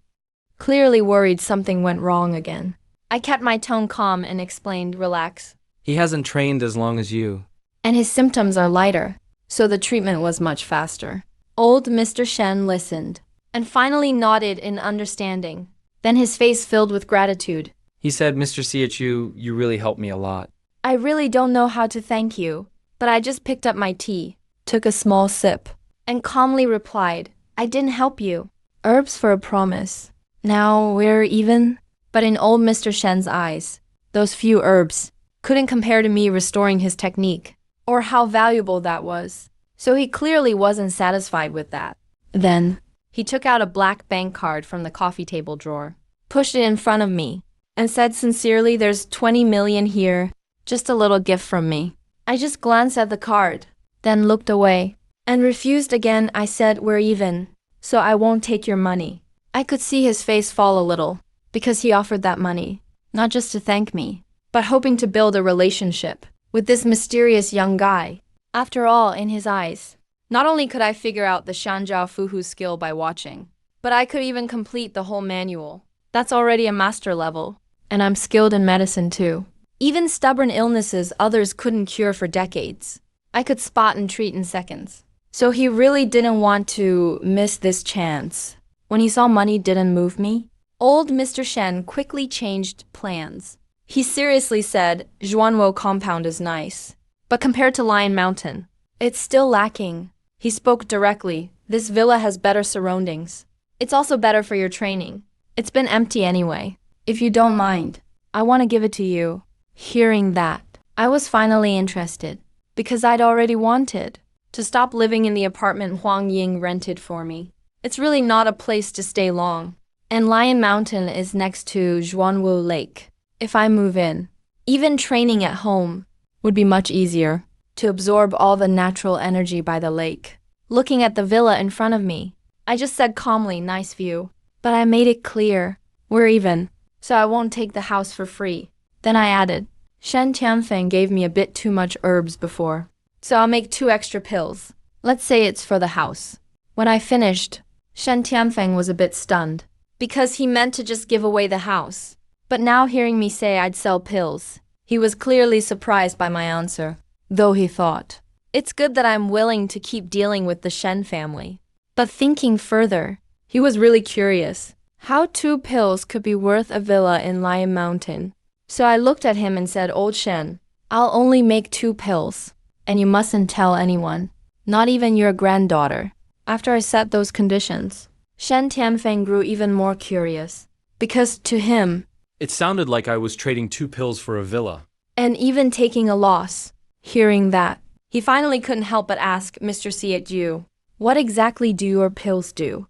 Clearly worried something went wrong again. I kept my tone calm and explained, "Relax." He hasn't trained as long as you. And his symptoms are lighter, so the treatment was much faster. Old Mr. Shen listened, and finally nodded in understanding. Then his face filled with gratitude. He said, "Mr. Chiachu, you really helped me a lot." I really don't know how to thank you, but I just picked up my tea, took a small sip, and calmly replied, "I didn't help you. Herbs for a promise. Now we're even?" But in old Mr. Shen's eyes, those few herbs couldn't compare to me restoring his technique, or how valuable that was. So he clearly wasn't satisfied with that. Then, he took out a black bank card from the coffee table drawer, pushed it in front of me, and said sincerely, "There's 20 million here, just a little gift from me." I just glanced at the card, then looked away, and refused again. I said, "We're even, so I won't take your money." I could see his face fall a little, because he offered that money, not just to thank me, but hoping to build a relationship. with this mysterious young guy. After all, in his eyes, not only could I figure out the Shanjiao Fuhu skill by watching, but I could even complete the whole manual. That's already a master level. And I'm skilled in medicine too. Even stubborn illnesses others couldn't cure for decades, I could spot and treat in seconds. So he really didn't want to miss this chance. When he saw money didn't move me, old Mr. Shen quickly changed plans. He seriously said, Zhuanwo compound is nice, but compared to Lion Mountain, it's still lacking. He spoke directly. This villa has better surroundings. It's also better for your training. It's been empty anyway. If you don't mind, I want to give it to you. Hearing that, I was finally interested, because I'd already wanted to stop living in the apartment Huang Ying rented for me. It's really not a place to stay long. And Lion Mountain is next to Zhuanwu Lake. If I move in, even training at home would be much easier to absorb all the natural energy by the lake. Looking at the villa in front of me, I just said calmly, nice view. But I made it clear, we're even, so I won't take the house for free. Then I added, Shen Tianfeng gave me a bit too much herbs before, so I'll make 2 extra pills. Let's say it's for the house. When I finished, Shen Tianfeng was a bit stunned, because he meant to just give away the house. But now hearing me say I'd sell pills, he was clearly surprised by my answer, though he thought, it's good that I'm willing to keep dealing with the Shen family. But thinking further, he was really curious how 2 pills could be worth a villa in Lion Mountain. So I looked at him and said, Old Shen, I'll only make 2 pills, and you mustn't tell anyone, not even your granddaughter. After I set those conditions, Shen Tianfeng grew even more curious, because to him, It sounded like I was trading 2 pills for a villa. and even taking a loss. Hearing that, he finally couldn't help but ask Mr. Sietju, what exactly do your pills do?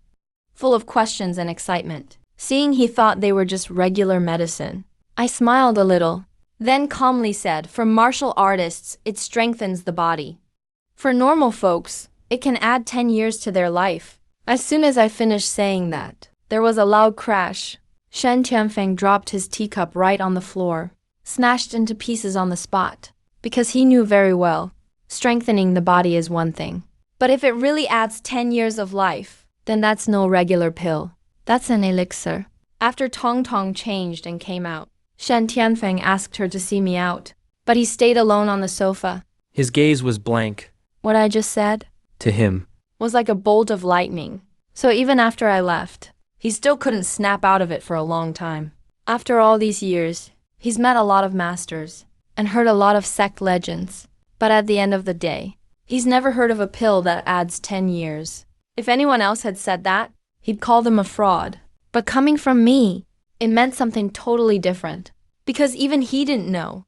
Full of questions and excitement, seeing he thought they were just regular medicine. I smiled a little, then calmly said, for martial artists, it strengthens the body. For normal folks, it can add 10 years to their life. As soon as I finished saying that, there was a loud crash. Shen Tianfeng dropped his teacup right on the floor, smashed into pieces on the spot, because he knew very well, strengthening the body is one thing. But if it really adds 10 years of life, then that's no regular pill. That's an elixir. After Tong Tong changed and came out, Shen Tianfeng asked her to see me out, but he stayed alone on the sofa. His gaze was blank. What I just said To him, was like a bolt of lightning. So even after I left, he still couldn't snap out of it for a long time. After all these years, he's met a lot of masters and heard a lot of sect legends. But at the end of the day, he's never heard of a pill that adds 10 years. If anyone else had said that, he'd call them a fraud. But coming from me, it meant something totally different. Because even he didn't know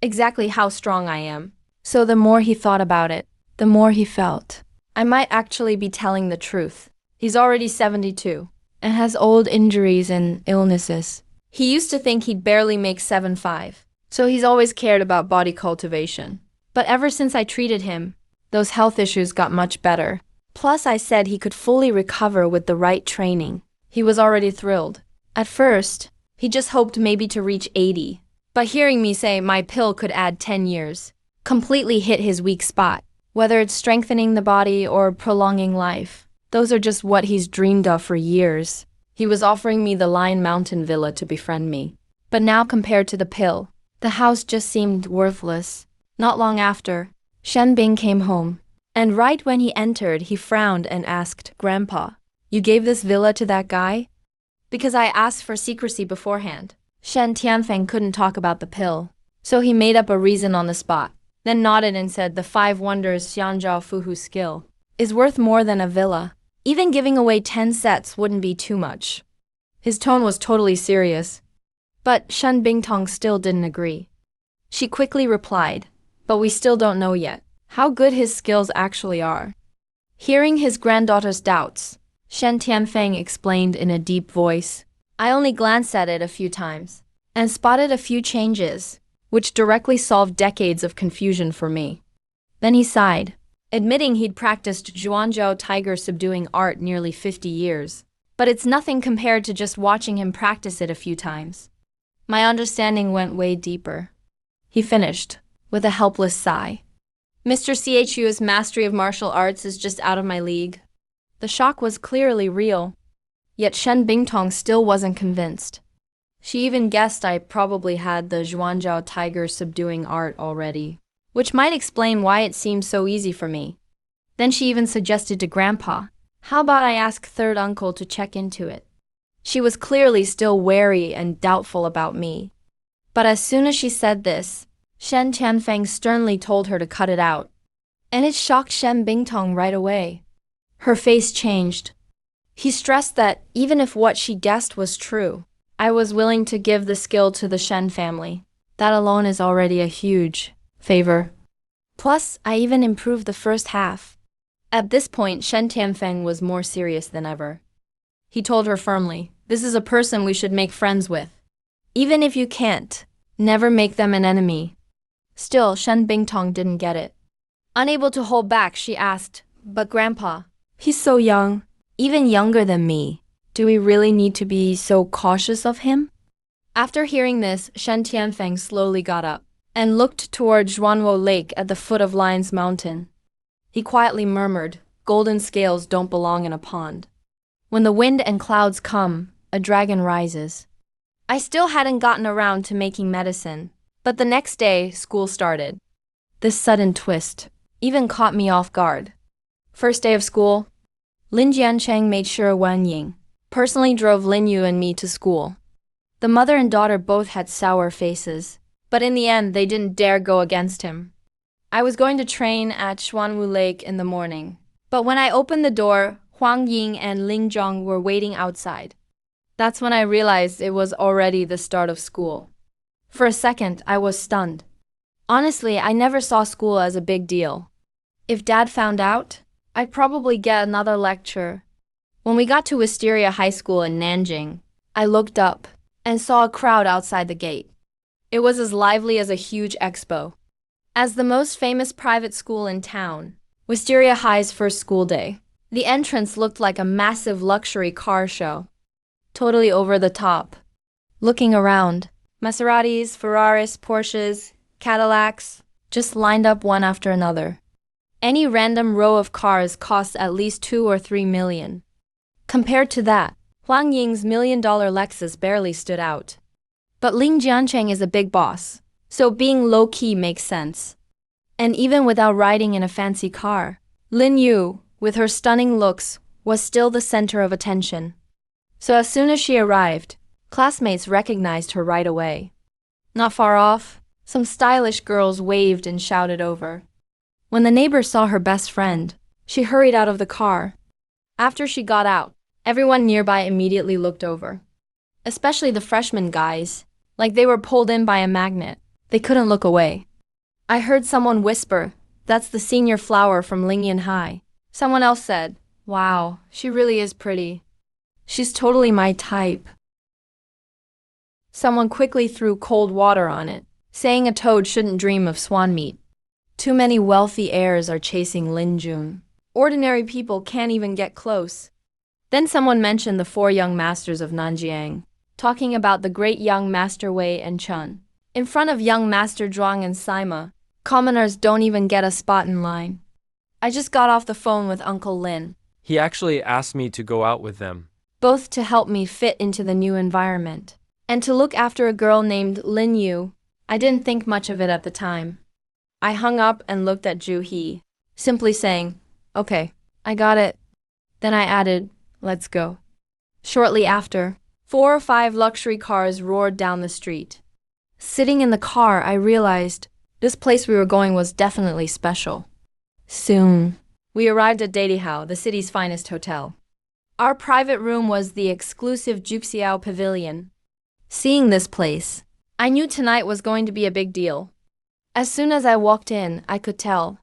exactly how strong I am. So the more he thought about it, the more he felt I might actually be telling the truth. He's already 72 and has old injuries and illnesses. He used to think he'd barely make 7'5", so he's always cared about body cultivation. But ever since I treated him, those health issues got much better. Plus I said he could fully recover with the right training. He was already thrilled. At first, he just hoped maybe to reach 80. But hearing me say my pill could add 10 years completely hit his weak spot. Whether it's strengthening the body or prolonging life, those are just what he's dreamed of for years. He was offering me the Lion Mountain villa to befriend me. But now compared to the pill, the house just seemed worthless. Not long after, Shen Bing came home. And right when he entered, he frowned and asked, Grandpa, you gave this villa to that guy? Because I asked for secrecy beforehand. Shen Tianfeng couldn't talk about the pill, so he made up a reason on the spot, then nodded and said the 5 wonders Xianzhao Fuhu skill is worth more than a villa. Even giving away 10 sets wouldn't be too much. His tone was totally serious. But Shen Bingtong still didn't agree. She quickly replied, but we still don't know yet how good his skills actually are. Hearing his granddaughter's doubts, Shen Tianfeng explained in a deep voice, I only glanced at it a few times and spotted a few changes, which directly solved decades of confusion for me. Then he sighed, admitting he'd practiced Zhuangzhou tiger subduing art nearly 50 years. But it's nothing compared to just watching him practice it a few times. My understanding went way deeper. He finished, with a helpless sigh. Mr. Chu's mastery of martial arts is just out of my league. The shock was clearly real, yet Shen Bingtong still wasn't convinced. She even guessed I probably had the Zhuangjiao tiger subduing art already, which might explain why it seemed so easy for me. Then she even suggested to Grandpa, how about I ask third uncle to check into it? She was clearly still wary and doubtful about me. But as soon as she said this, Shen Tianfeng sternly told her to cut it out. And it shocked Shen Bingtong right away. Her face changed. He stressed that even if what she guessed was true, I was willing to give the skill to the Shen family. That alone is already a huge favor. Plus, I even improved the first half. At this point, Shen Tianfeng was more serious than ever. He told her firmly, this is a person we should make friends with. Even if you can't, never make them an enemy. Still, Shen Bingtong didn't get it. Unable to hold back, she asked, but Grandpa, he's so young, even younger than me. Do we really need to be so cautious of him? After hearing this, Shen Tianfeng slowly got up and looked toward Zhuanwo Lake at the foot of Lion's Mountain. He quietly murmured, golden scales don't belong in a pond. When the wind and clouds come, a dragon rises. I still hadn't gotten around to making medicine, but the next day, school started. This sudden twist even caught me off guard. First day of school, Lin Jiancheng made sure Wan Ying personally drove Lin Yu and me to school. The mother and daughter both had sour faces, but in the end they didn't dare go against him. I was going to train at Xuanwu Lake in the morning, but when I opened the door, Huang Ying and Ling Zhong were waiting outside. That's when I realized it was already the start of school. For a second, I was stunned. Honestly, I never saw school as a big deal. If Dad found out, I'd probably get another lecture. When we got to Wisteria High School in Nanjing, I looked up and saw a crowd outside the gate. It was as lively as a huge expo. As the most famous private school in town, Wisteria High's first school day, the entrance looked like a massive luxury car show. Totally over the top. Looking around, Maseratis, Ferraris, Porsches, Cadillacs, just lined up one after another. Any random row of cars cost at least 2 or 3 million. Compared to that, Huang Ying's $1 million Lexus barely stood out. But Ling Jiancheng is a big boss, so being low-key makes sense. And even without riding in a fancy car, Lin Yu, with her stunning looks, was still the center of attention. So as soon as she arrived, classmates recognized her right away. Not far off, some stylish girls waved and shouted over. When the neighbor saw her best friend, she hurried out of the car. After she got out, everyone nearby immediately looked over. Especially the freshman guys, like they were pulled in by a magnet. They couldn't look away. I heard someone whisper, "That's the senior flower from Lingyan High." Someone else said, "Wow, she really is pretty. She's totally my type." Someone quickly threw cold water on it, saying a toad shouldn't dream of swan meat. Too many wealthy heirs are chasing Lin Jun. Ordinary people can't even get close. Then someone mentioned the 4 young masters of Nanjiang, talking about the great young master Wei and Chen. In front of young master Zhuang and Sima, commoners don't even get a spot in line. I just got off the phone with Uncle Lin, He actually asked me to go out with them. both to help me fit into the new environment and to look after a girl named Lin Yu. I didn't think much of it at the time. I hung up and looked at Zhu He, simply saying, "Okay, I got it." Then I added, "Let's go." Shortly after, 4 or 5 luxury cars roared down the street. Sitting in the car, I realized this place we were going was definitely special. Soon, we arrived at Datihao, the city's finest hotel. Our private room was the exclusive Juxiao Pavilion. Seeing this place, I knew tonight was going to be a big deal. As soon as I walked in, I could tell.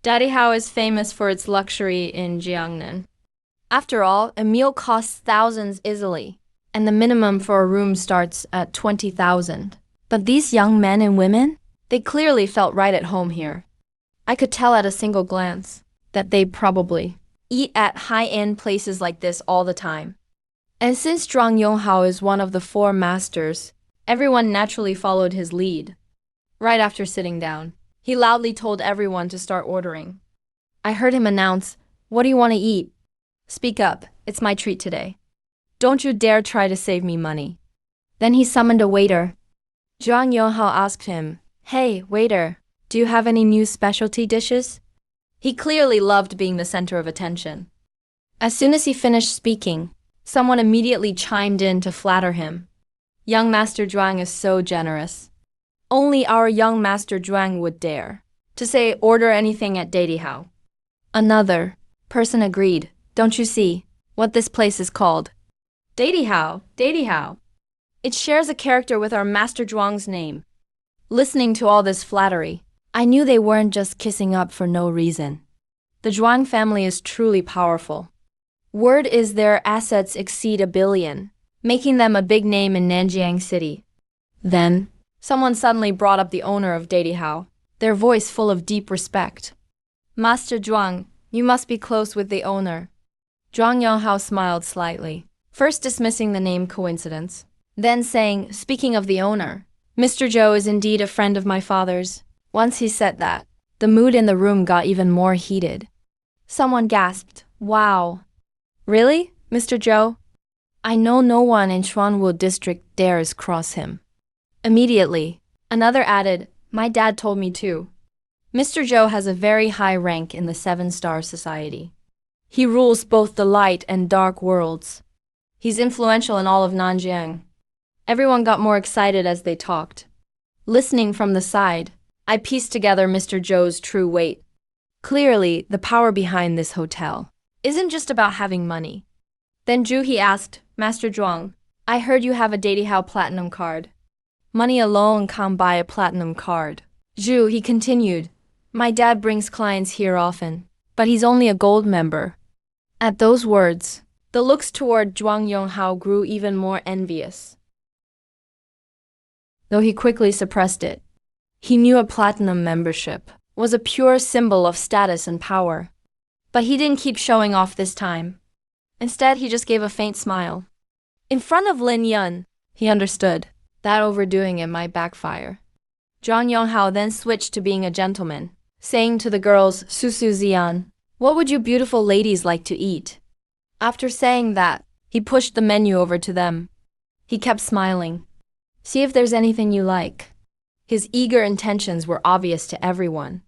Datihao is famous for its luxury in Jiangnan. After all, a meal costs thousands easily, and the minimum for a room starts at 20,000. But these young men and women, they clearly felt right at home here. I could tell at a single glance that they probably eat at high-end places like this all the time. And since Zhuang Yonghao is one of the 4 masters, everyone naturally followed his lead. Right after sitting down, He loudly told everyone to start ordering. I heard him announce, "What do you want to eat? Speak up, it's my treat today. Don't you dare try to save me money." Then he summoned a waiter. Zhang Yonghao asked him, "Hey, waiter, do you have any new specialty dishes?" He clearly loved being the center of attention. As soon as he finished speaking, someone immediately chimed in to flatter him. "Young Master Zhuang is so generous. Only our young Master Zhuang would dare to say order anything at Dadihao." Another person agreed. "Don't you see what this place is called? Dadihao, Dadihao. It shares a character with our Master Zhuang's name." Listening to all this flattery, I knew they weren't just kissing up for no reason. The Zhuang family is truly powerful. Word is their assets exceed 1 billion, making them a big name in Nanjiang City. Then, someone suddenly brought up the owner of Dadihao, their voice full of deep respect. "Master Zhuang, you must be close with the owner." Zhuang Yonghao smiled slightly, first dismissing the name coincidence, then saying, "Speaking of the owner, Mr. Zhou is indeed a friend of my father's." Once he said that, the mood in the room got even more heated. Someone gasped, "Wow. Really, Mr. Zhou? I know no one in Xuanwu district dares cross him." Immediately, another added, "My dad told me too. Mr. Zhou has a very high rank in the Seven-Star Society. He rules both the light and dark worlds. He's influential in all of Nanjiang." Everyone got more excited as they talked. Listening from the side, I pieced together Mr. Zhou's true weight. Clearly, the power behind this hotel isn't just about having money. Then He asked, "Master Zhuang, I heard you have a Dadihao Platinum card. Money alone can't buy a Platinum card." He continued, "My dad brings clients here often, but he's only a gold member." At those words, the looks toward Zhuang Yonghao grew even more envious, though he quickly suppressed it. He knew a platinum membership was a pure symbol of status and power. But he didn't keep showing off this time. Instead, he just gave a faint smile. In front of Lin Yun, he understood that overdoing it might backfire. Zhang Yonghao then switched to being a gentleman, saying to the girls, "Susu Zian, what would you beautiful ladies like to eat?" After saying that, he pushed the menu over to them. He kept smiling. "See if there's anything you like." His eager intentions were obvious to everyone.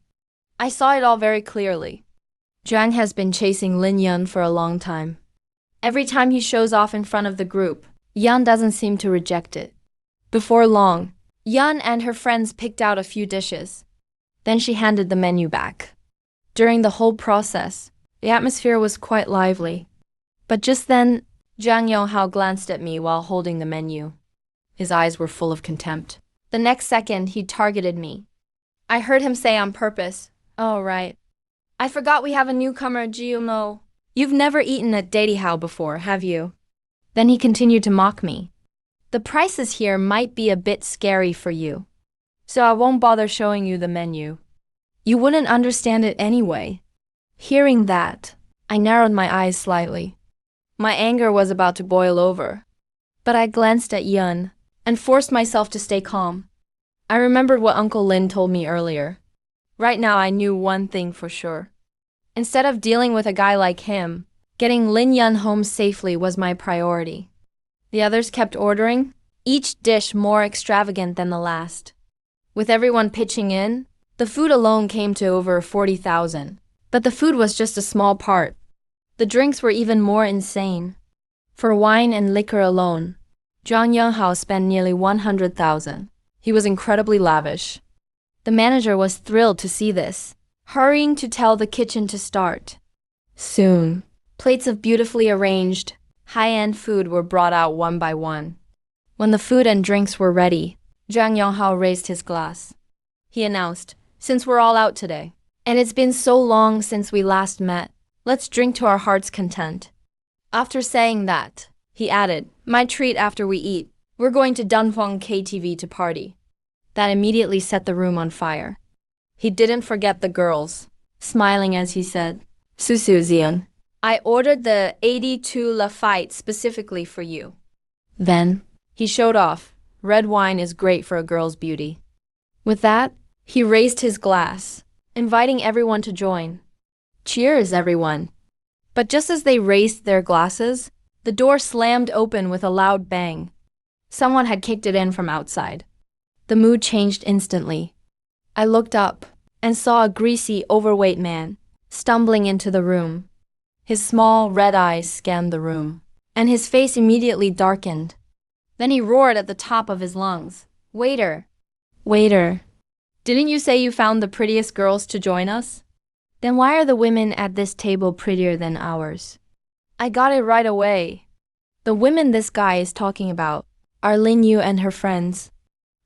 I saw it all very clearly. Zhang has been chasing Lin Yun for a long time. Every time he shows off in front of the group, Yun doesn't seem to reject it. Before long, Yun and her friends picked out a few dishes. Then she handed the menu back. During the whole process, the atmosphere was quite lively. But just then, Zhang Yonghao glanced at me while holding the menu. His eyes were full of contempt. The next second, he targeted me. I heard him say on purpose, "Oh, right. I forgot we have a newcomer, Jiumo. You've never eaten at Dadihao before, have you?" Then he continued to mock me. "The prices here might be a bit scary for you, so I won't bother showing you the menu. You wouldn't understand it anyway." Hearing that, I narrowed my eyes slightly. My anger was about to boil over, but I glanced at Yun and forced myself to stay calm. I remembered what Uncle Lin told me earlier. Right now I knew one thing for sure. Instead of dealing with a guy like him, getting Lin Yun home safely was my priority. The others kept ordering, each dish more extravagant than the last. With everyone pitching in, the food alone came to over 40,000. But the food was just a small part. The drinks were even more insane. For wine and liquor alone, Zhang Yonghao spent nearly 100,000. He was incredibly lavish. The manager was thrilled to see this, hurrying to tell the kitchen to start. Soon, plates of beautifully arranged, high-end food were brought out one by one. When the food and drinks were ready, Zhang Yonghao raised his glass. He announced, "Since we're all out today, and it's been so long since we last met, let's drink to our heart's content." After saying that, he added, "My treat after we eat, we're going to Dunhuang KTV to party." That immediately set the room on fire. He didn't forget the girls, smiling as he said, "Susu Zian, I ordered the 82 Lafite specifically for you." Then, he showed off, red wine is great for a girl's beauty. With that, He raised his glass, inviting everyone to join. Cheers, everyone. But just as they raised their glasses, the door slammed open with a loud bang. Someone had kicked it in from outside. The mood changed instantly. I looked up and saw a greasy, overweight man stumbling into the room. His small, red eyes scanned the room, and his face immediately darkened. Then he roared at the top of his lungs. Waiter! Waiter! Didn't you say you found the prettiest girls to join us? Then why are the women at this table prettier than ours? I got it right away. The women this guy is talking about are Lin Yu and her friends.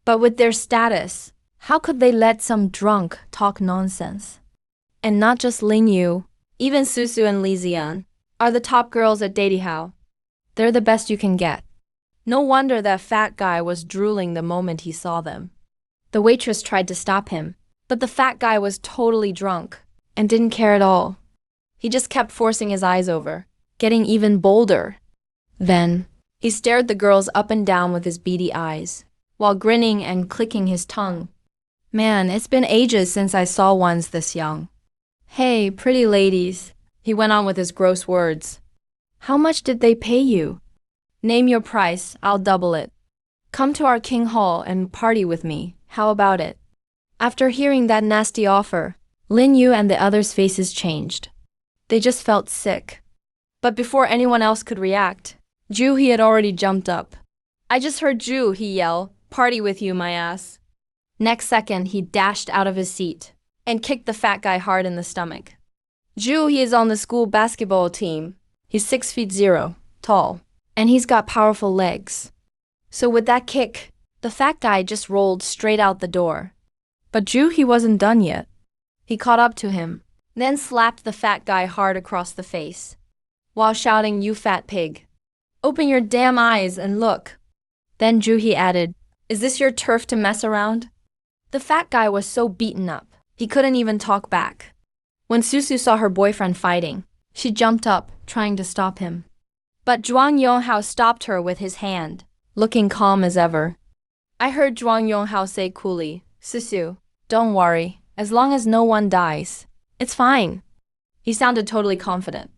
But with their status, how could they let some drunk talk nonsense? And not just Lin Yu, even Susu and Li Zian are the top girls at Datihao. They're the best you can get. No wonder that fat guy was drooling the moment he saw them. The waitress tried to stop him, but the fat guy was totally drunk and didn't care at all. He just kept forcing his eyes over, getting even bolder. Then, he stared the girls up and down with his beady eyes, while grinning and clicking his tongue. Man, it's been ages since I saw ones this young. Hey, pretty ladies, he went on with his gross words. How much did they pay you? Name your price, I'll double it. Come to our King Hall and party with me, how about it? After hearing that nasty offer, Lin Yu and the others' faces changed. They just felt sick. But before anyone else could react, He had already jumped up. I just heard he yell, party with you, my ass. Next second, he dashed out of his seat and kicked the fat guy hard in the stomach. He is on the school basketball team. He's 6'0", tall, and he's got powerful legs. So with that kick, the fat guy just rolled straight out the door. But he wasn't done yet. He caught up to him, then slapped the fat guy hard across the face, while shouting, you fat pig. Open your damn eyes and look. Then he added, is this your turf to mess around? The fat guy was so beaten up, he couldn't even talk back. When Susu saw her boyfriend fighting, she jumped up, trying to stop him. But Zhuang Yonghao stopped her with his hand, looking calm as ever. I heard Zhuang Yonghao say coolly, Susu, don't worry, as long as no one dies, it's fine. He sounded totally confident.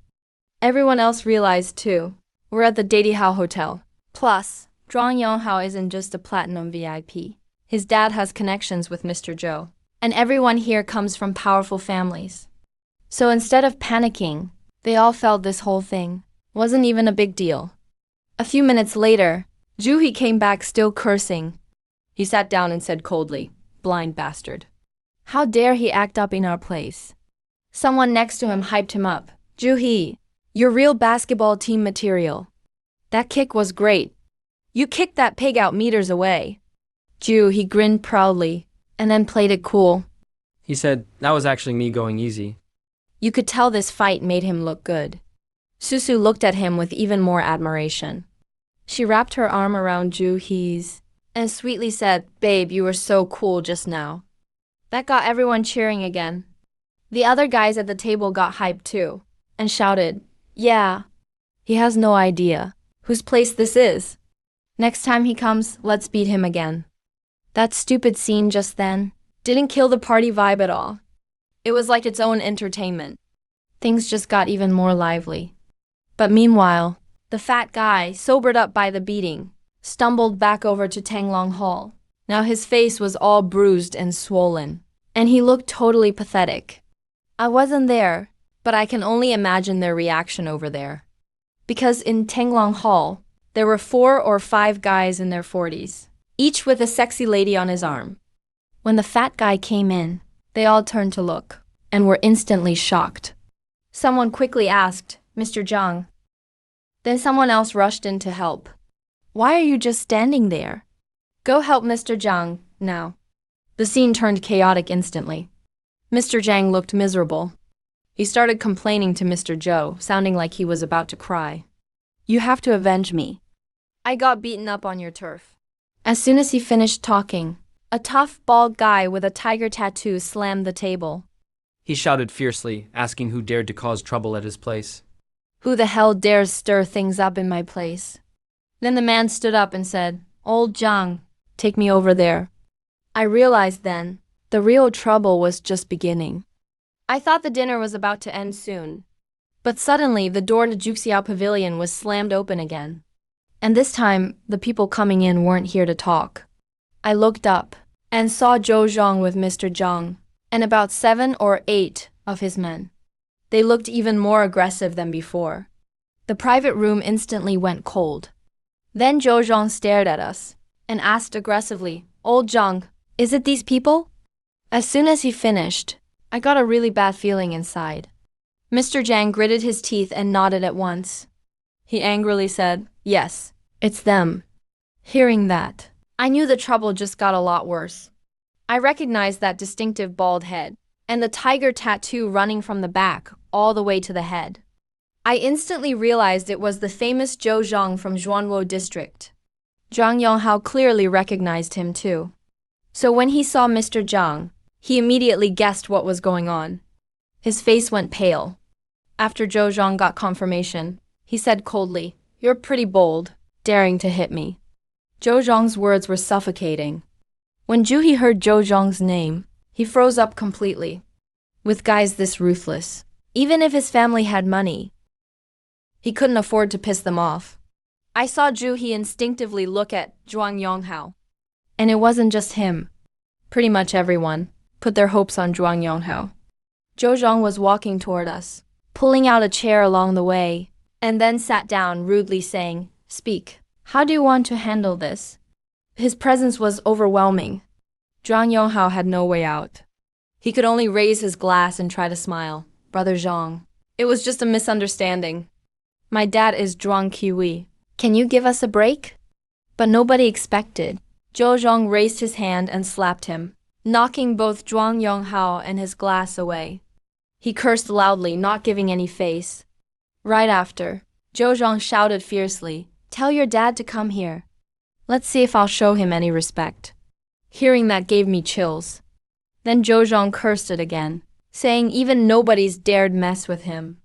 Everyone else realized too. We're at the Datihao Hotel. Plus, Zhuang Yonghao isn't just a platinum VIP. His dad has connections with Mr. Zhou, and everyone here comes from powerful families. So instead of panicking, they all felt this whole thing wasn't even a big deal. A few minutes later, He came back still cursing. He sat down and said coldly, blind bastard. How dare he act up in our place? Someone next to him hyped him up. He, you're real basketball team material. That kick was great. You kicked that pig out meters away. He grinned proudly, and then played it cool. He said, that was actually me going easy. You could tell this fight made him look good. Susu looked at him with even more admiration. She wrapped her arm around He's and sweetly said, babe, you were so cool just now. That got everyone cheering again. The other guys at the table got hyped too, and shouted, yeah. He has no idea whose place this is. Next time he comes, let's beat him again. That stupid scene just then didn't kill the party vibe at all. It was like its own entertainment. Things just got even more lively. But meanwhile, the fat guy, sobered up by the beating, stumbled back over to Tanglong Hall. Now his face was all bruised and swollen, and he looked totally pathetic. I wasn't there, but I can only imagine their reaction over there. Because in Tanglong Hall, there were 4 or 5 guys in their 40s, each with a sexy lady on his arm. When the fat guy came in, they all turned to look, and were instantly shocked. Someone quickly asked, Mr. Zhang. Then someone else rushed in to help. Why are you just standing there? Go help Mr. Zhang, now. The scene turned chaotic instantly. Mr. Zhang looked miserable. He started complaining to Mr. Zhou, sounding like he was about to cry. You have to avenge me. I got beaten up on your turf. As soon as he finished talking, a tough, bald guy with a tiger tattoo slammed the table. He shouted fiercely, asking who dared to cause trouble at his place. Who the hell dares stir things up in my place? Then the man stood up and said, Old Zhang, take me over there. I realized then The real trouble was just beginning. I thought the dinner was about to end soon. But suddenly, the door to Juxiao Pavilion was slammed open again. And this time, the people coming in weren't here to talk. I looked up and saw Zhou Zhang with Mr. Zhang and about 7 or 8 of his men. They looked even more aggressive than before. The private room instantly went cold. Then Zhou Zhang stared at us and asked aggressively, "Old Zhang, is it these people?" As soon as he finished, I got a really bad feeling inside. Mr. Zhang gritted his teeth and nodded at once. He angrily said, "Yes, it's them." Hearing that, I knew the trouble just got a lot worse. I recognized that distinctive bald head and the tiger tattoo running from the back all the way to the head. I instantly realized it was the famous Zhou Zhang from Zhuanwo district. Zhang Yonghao clearly recognized him too. So when he saw Mr. Zhang, he immediately guessed what was going on. His face went pale. After Zhou Zhang got confirmation, he said coldly, "You're pretty bold, daring to hit me." Zhou Zhang's words were suffocating. When Juhi heard Zhou Zhang's name, he froze up completely. With guys this ruthless, even if his family had money, he couldn't afford to piss them off. I saw Juhi instinctively look at Zhuang Yonghao. And it wasn't just him. Pretty much everyone put their hopes on Zhuang Yonghao. Zhou Zhang was walking toward us, pulling out a chair along the way, and then sat down rudely saying, "Speak. How do you want to handle this?" His presence was overwhelming. Zhuang Yonghao had no way out. He could only raise his glass and try to smile. "Brother Zhang, it was just a misunderstanding. My dad is Zhuang Qiwi. Can you give us a break?" But nobody expected. Zhou Zhang raised his hand and slapped him, knocking both Zhuang Yonghao and his glass away. He cursed loudly, not giving any face. Right after, Zhou Zhang shouted fiercely, "Tell your dad to come here. Let's see if I'll show him any respect." Hearing that gave me chills. Then Zhou Zhang cursed it again, saying even nobody's dared mess with him,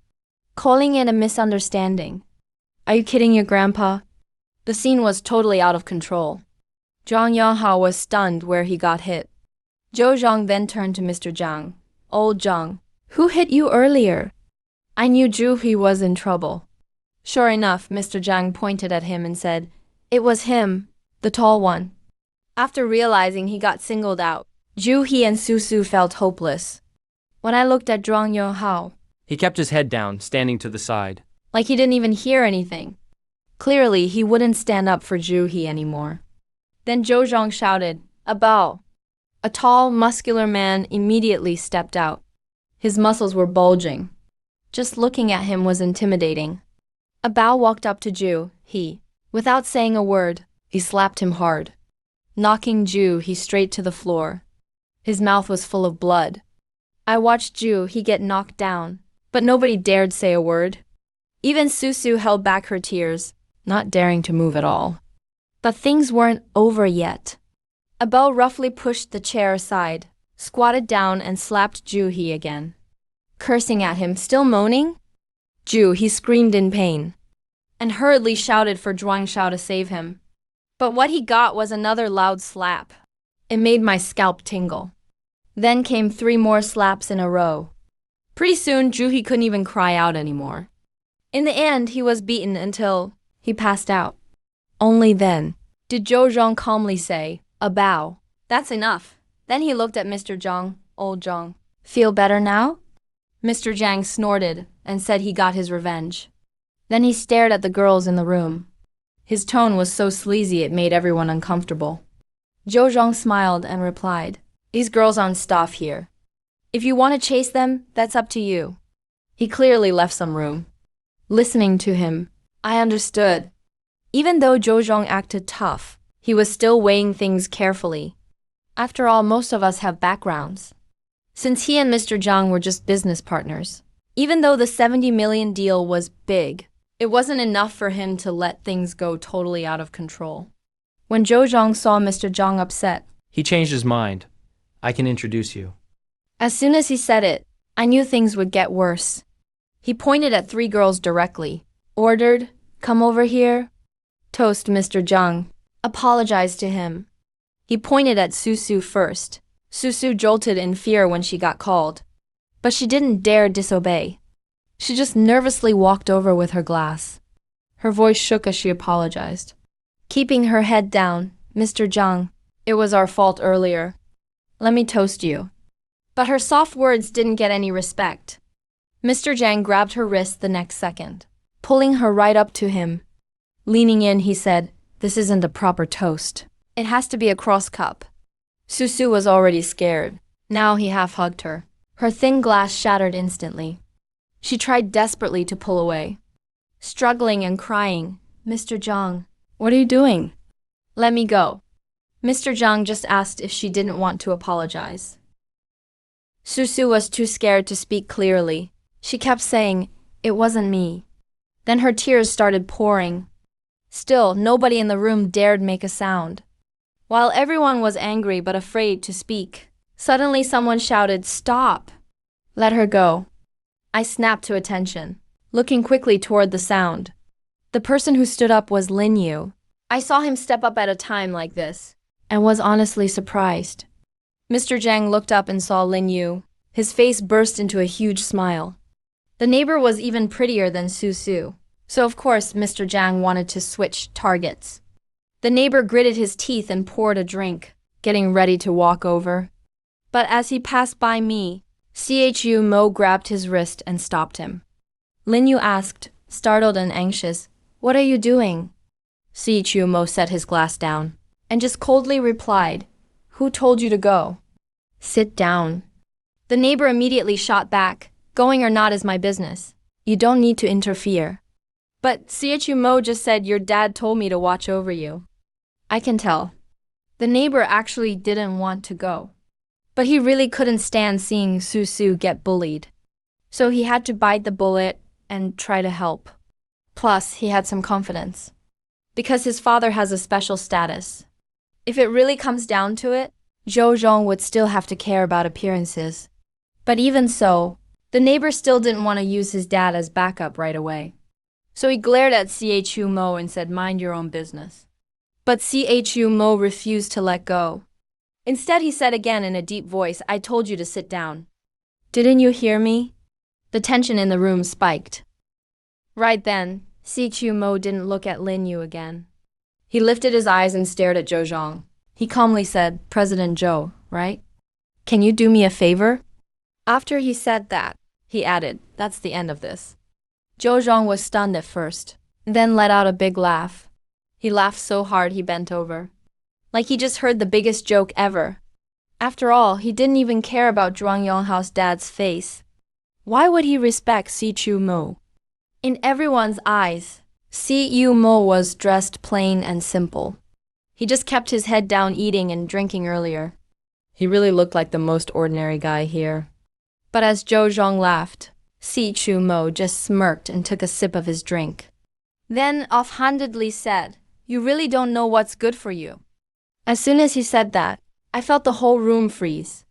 calling it a misunderstanding. "Are you kidding your grandpa?" The scene was totally out of control. Zhuang Yonghao was stunned where he got hit. Zhou Zhang then turned to Mr. Zhang. "Old Zhang, who hit you earlier?" I knew Juhi was in trouble. Sure enough, Mr. Zhang pointed at him and said, "It was him, the tall one." After realizing he got singled out, Juhi and Susu felt hopeless. When I looked at Zhuang Yonghao, He kept his head down, standing to the side. like he didn't even hear anything. Clearly, he wouldn't stand up for Juhi anymore. Then Zhou Zhang shouted, "A bao." A tall, muscular man immediately stepped out. His muscles were bulging. Just looking at him was intimidating. A bao walked up to Juhi. Without saying a word, he slapped him hard, knocking Juhi straight to the floor. His mouth was full of blood. I watched Juhi get knocked down, but nobody dared say a word. Even Susu held back her tears, not daring to move at all. But things weren't over yet. A bao roughly pushed the chair aside, squatted down and slapped Juhi again. Cursing at him, still moaning? Juhi screamed in pain and hurriedly shouted for Zhuang Shao to save him. But what he got was another loud slap. It made my scalp tingle. Then came 3 more slaps in a row. Pretty soon, Juhi couldn't even cry out anymore. In the end, he was beaten until he passed out. Only then did Zhou Zhang calmly say, "A bao. That's enough." Then he looked at Mr. Zhang. "Old Zhang, feel better now?" Mr. Zhang snorted and said he got his revenge. Then he stared at the girls in the room. His tone was so sleazy it made everyone uncomfortable. Zhou Zhang smiled and replied, "These girls aren't staff here. If you want to chase them, that's up to you." He clearly left some room. Listening to him, I understood. Even though Zhou Zhang acted tough, he was still weighing things carefully. After all, most of us have backgrounds. Since he and Mr. Zhang were just business partners, even though the 70 million deal was big, it wasn't enough for him to let things go totally out of control. When Zhou Zhang saw Mr. Zhang upset, He changed his mind. "I can introduce you." as soon as he said it, I knew things would get worse. He pointed at 3 girls directly, ordered, "Come over here." Toast Mr. Zhang, apologized to him. He pointed at Susu first. Susu jolted in fear when she got called. But she didn't dare disobey. She just nervously walked over with her glass. Her voice shook as she apologized. Keeping her head down, Mr. Zhang, it was our fault earlier. Let me toast you. But her soft words didn't get any respect. Mr. Zhang grabbed her wrist the next second, pulling her right up to him. Leaning in, he said, "This isn't a proper toast. It has to be a cross cup." Susu was already scared. Now he half-hugged her. Her thin glass shattered instantly. She tried desperately to pull away, struggling and crying. "Mr. Zhang, what are you doing? Let me go." Mr. Zhang just asked if she didn't want to apologize. Susu was too scared to speak clearly. She kept saying, "It wasn't me." Then her tears started pouring. Still, nobody in the room dared make a sound. While everyone was angry but afraid to speak, suddenly someone shouted, "Stop! Let her go." I snapped to attention, looking quickly toward the sound. The person who stood up was Lin Yu. I saw him step up at a time like this, and was honestly surprised. Mr. Zhang looked up and saw Lin Yu. His face burst into a huge smile. The neighbor was even prettier than Susu, so of course Mr. Zhang wanted to switch targets. The neighbor gritted his teeth and poured a drink, getting ready to walk over. But as he passed by me, Chu Mo grabbed his wrist and stopped him. Lin Yu asked, startled and anxious, "What are you doing?" Chu Mo set his glass down and just coldly replied, "Who told you to go? Sit down." The neighbor immediately shot back, "Going or not is my business. You don't need to interfere." "But Chu Mo just said your dad told me to watch over you." I can tell. The neighbor actually didn't want to go. But he really couldn't stand seeing Susu get bullied. So he had to bite the bullet and try to help. Plus, he had some confidence. Because his father has a special status. If it really comes down to it, Zhou Zhong would still have to care about appearances. But even so, the neighbor still didn't want to use his dad as backup right away. So he glared at Chu Mo and said, "Mind your own business." But Chu Mo refused to let go. Instead, he said again in a deep voice, "I told you to sit down. Didn't you hear me?" The tension in the room spiked. Right then, Chu Mo didn't look at Lin Yu again. He lifted his eyes and stared at Zhou Zhong. He calmly said, "President Zhou, right? Can you do me a favor?" After he said that, he added, "That's the end of this." Zhou Zhong was stunned at first, then let out a big laugh. He laughed so hard he bent over. Like he just heard the biggest joke ever. After all, he didn't even care about Zhuang Yonghao's dad's face. Why would he respect Chu Mo? In everyone's eyes, Chu Mo was dressed plain and simple. He just kept his head down eating and drinking earlier. He really looked like the most ordinary guy here. But as Zhou Zhong laughed, Chu Mo just smirked and took a sip of his drink. Then offhandedly said, "You really don't know what's good for you." As soon as he said that, I felt the whole room freeze.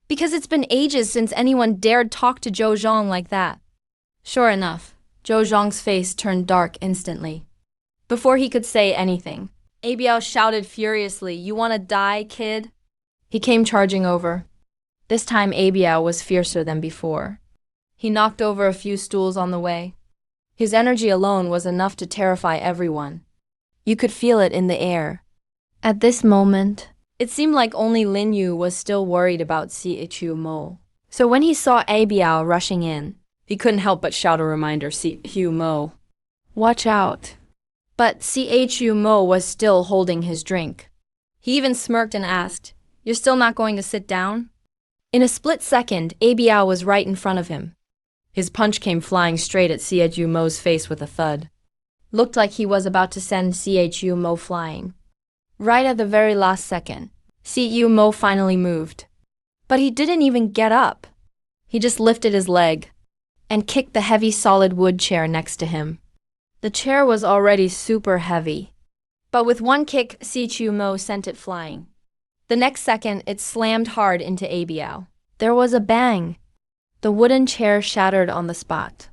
Because it's been ages since anyone dared talk to Zhou Zhong like that. Sure enough, Zhou Zhong's face turned dark instantly. Before he could say anything, Abiao shouted furiously, "You wanna die, kid?" He came charging over. This time Abiao was fiercer than before. He knocked over a few stools on the way. His energy alone was enough to terrify everyone. You could feel it in the air. At this moment, it seemed like only Lin Yu was still worried about Chu Mo. So when he saw Abiao rushing in, he couldn't help but shout a reminder, "Chu Mo, watch out." But Chu Mo was still holding his drink. He even smirked and asked, "You're still not going to sit down?" In a split second, Abiao was right in front of him. His punch came flying straight at Chu Mo's face with a thud. Looked like he was about to send Chu Mo flying. Right at the very last second, Chu Mo finally moved. But he didn't even get up. He just lifted his leg and kicked the heavy solid wood chair next to him. The chair was already super heavy. But with one kick, Chu Mo sent it flying. The next second, it slammed hard into Abiao. There was a bang. The wooden chair shattered on the spot.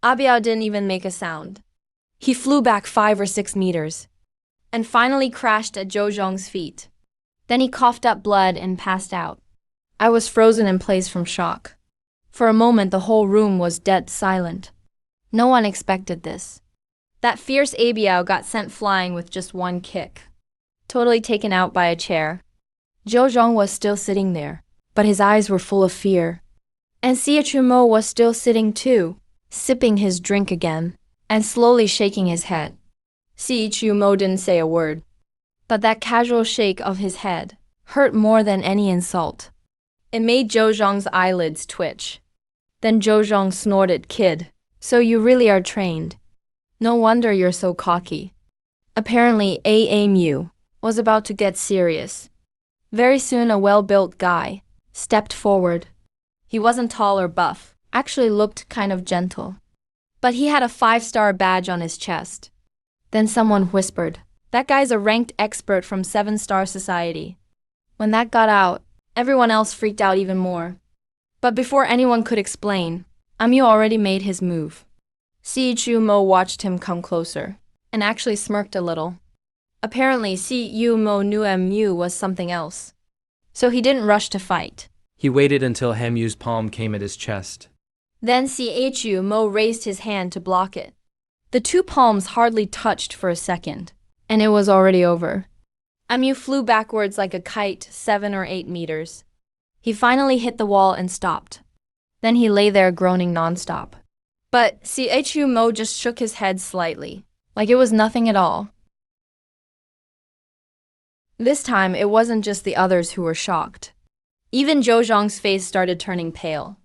Abiao didn't even make a sound. He flew back 5 or 6 meters and finally crashed at Zhou Zhong's feet. Then he coughed up blood and passed out. I was frozen in place from shock. For a moment, the whole room was dead silent. No one expected this. That fierce Abiao got sent flying with just one kick. Totally taken out by a chair. Zhou Zhong was still sitting there, but his eyes were full of fear. And Xie Mo was still sitting too, sipping his drink again, and slowly shaking his head. Xie Mo didn't say a word, but that casual shake of his head hurt more than any insult. It made Zhou Zhong's eyelids twitch. Then Zhou Zhong snorted, "Kid, so you really are trained. No wonder you're so cocky." Apparently, AAMU was about to get serious. Very soon, a well-built guy stepped forward. He wasn't tall or buff, actually looked kind of gentle. But he had a 5-star badge on his chest. Then someone whispered, "That guy's a ranked expert from 7-Star Society." When that got out, everyone else freaked out even more. But before anyone could explain, Amyu already made his move. Xie Mo watched him come closer, and actually smirked a little. Apparently, Xie Mo knew Amyu was something else. So he didn't rush to fight. He waited until Hemyu's palm came at his chest. Then Xie Mo raised his hand to block it. The two palms hardly touched for a second, and it was already over. Amyu flew backwards like a kite 7 or 8 meters. He finally hit the wall and stopped. Then he lay there groaning nonstop. But Xie Mo just shook his head slightly, like it was nothing at all. This time, it wasn't just the others who were shocked. Even Zhou Zhong's face started turning pale.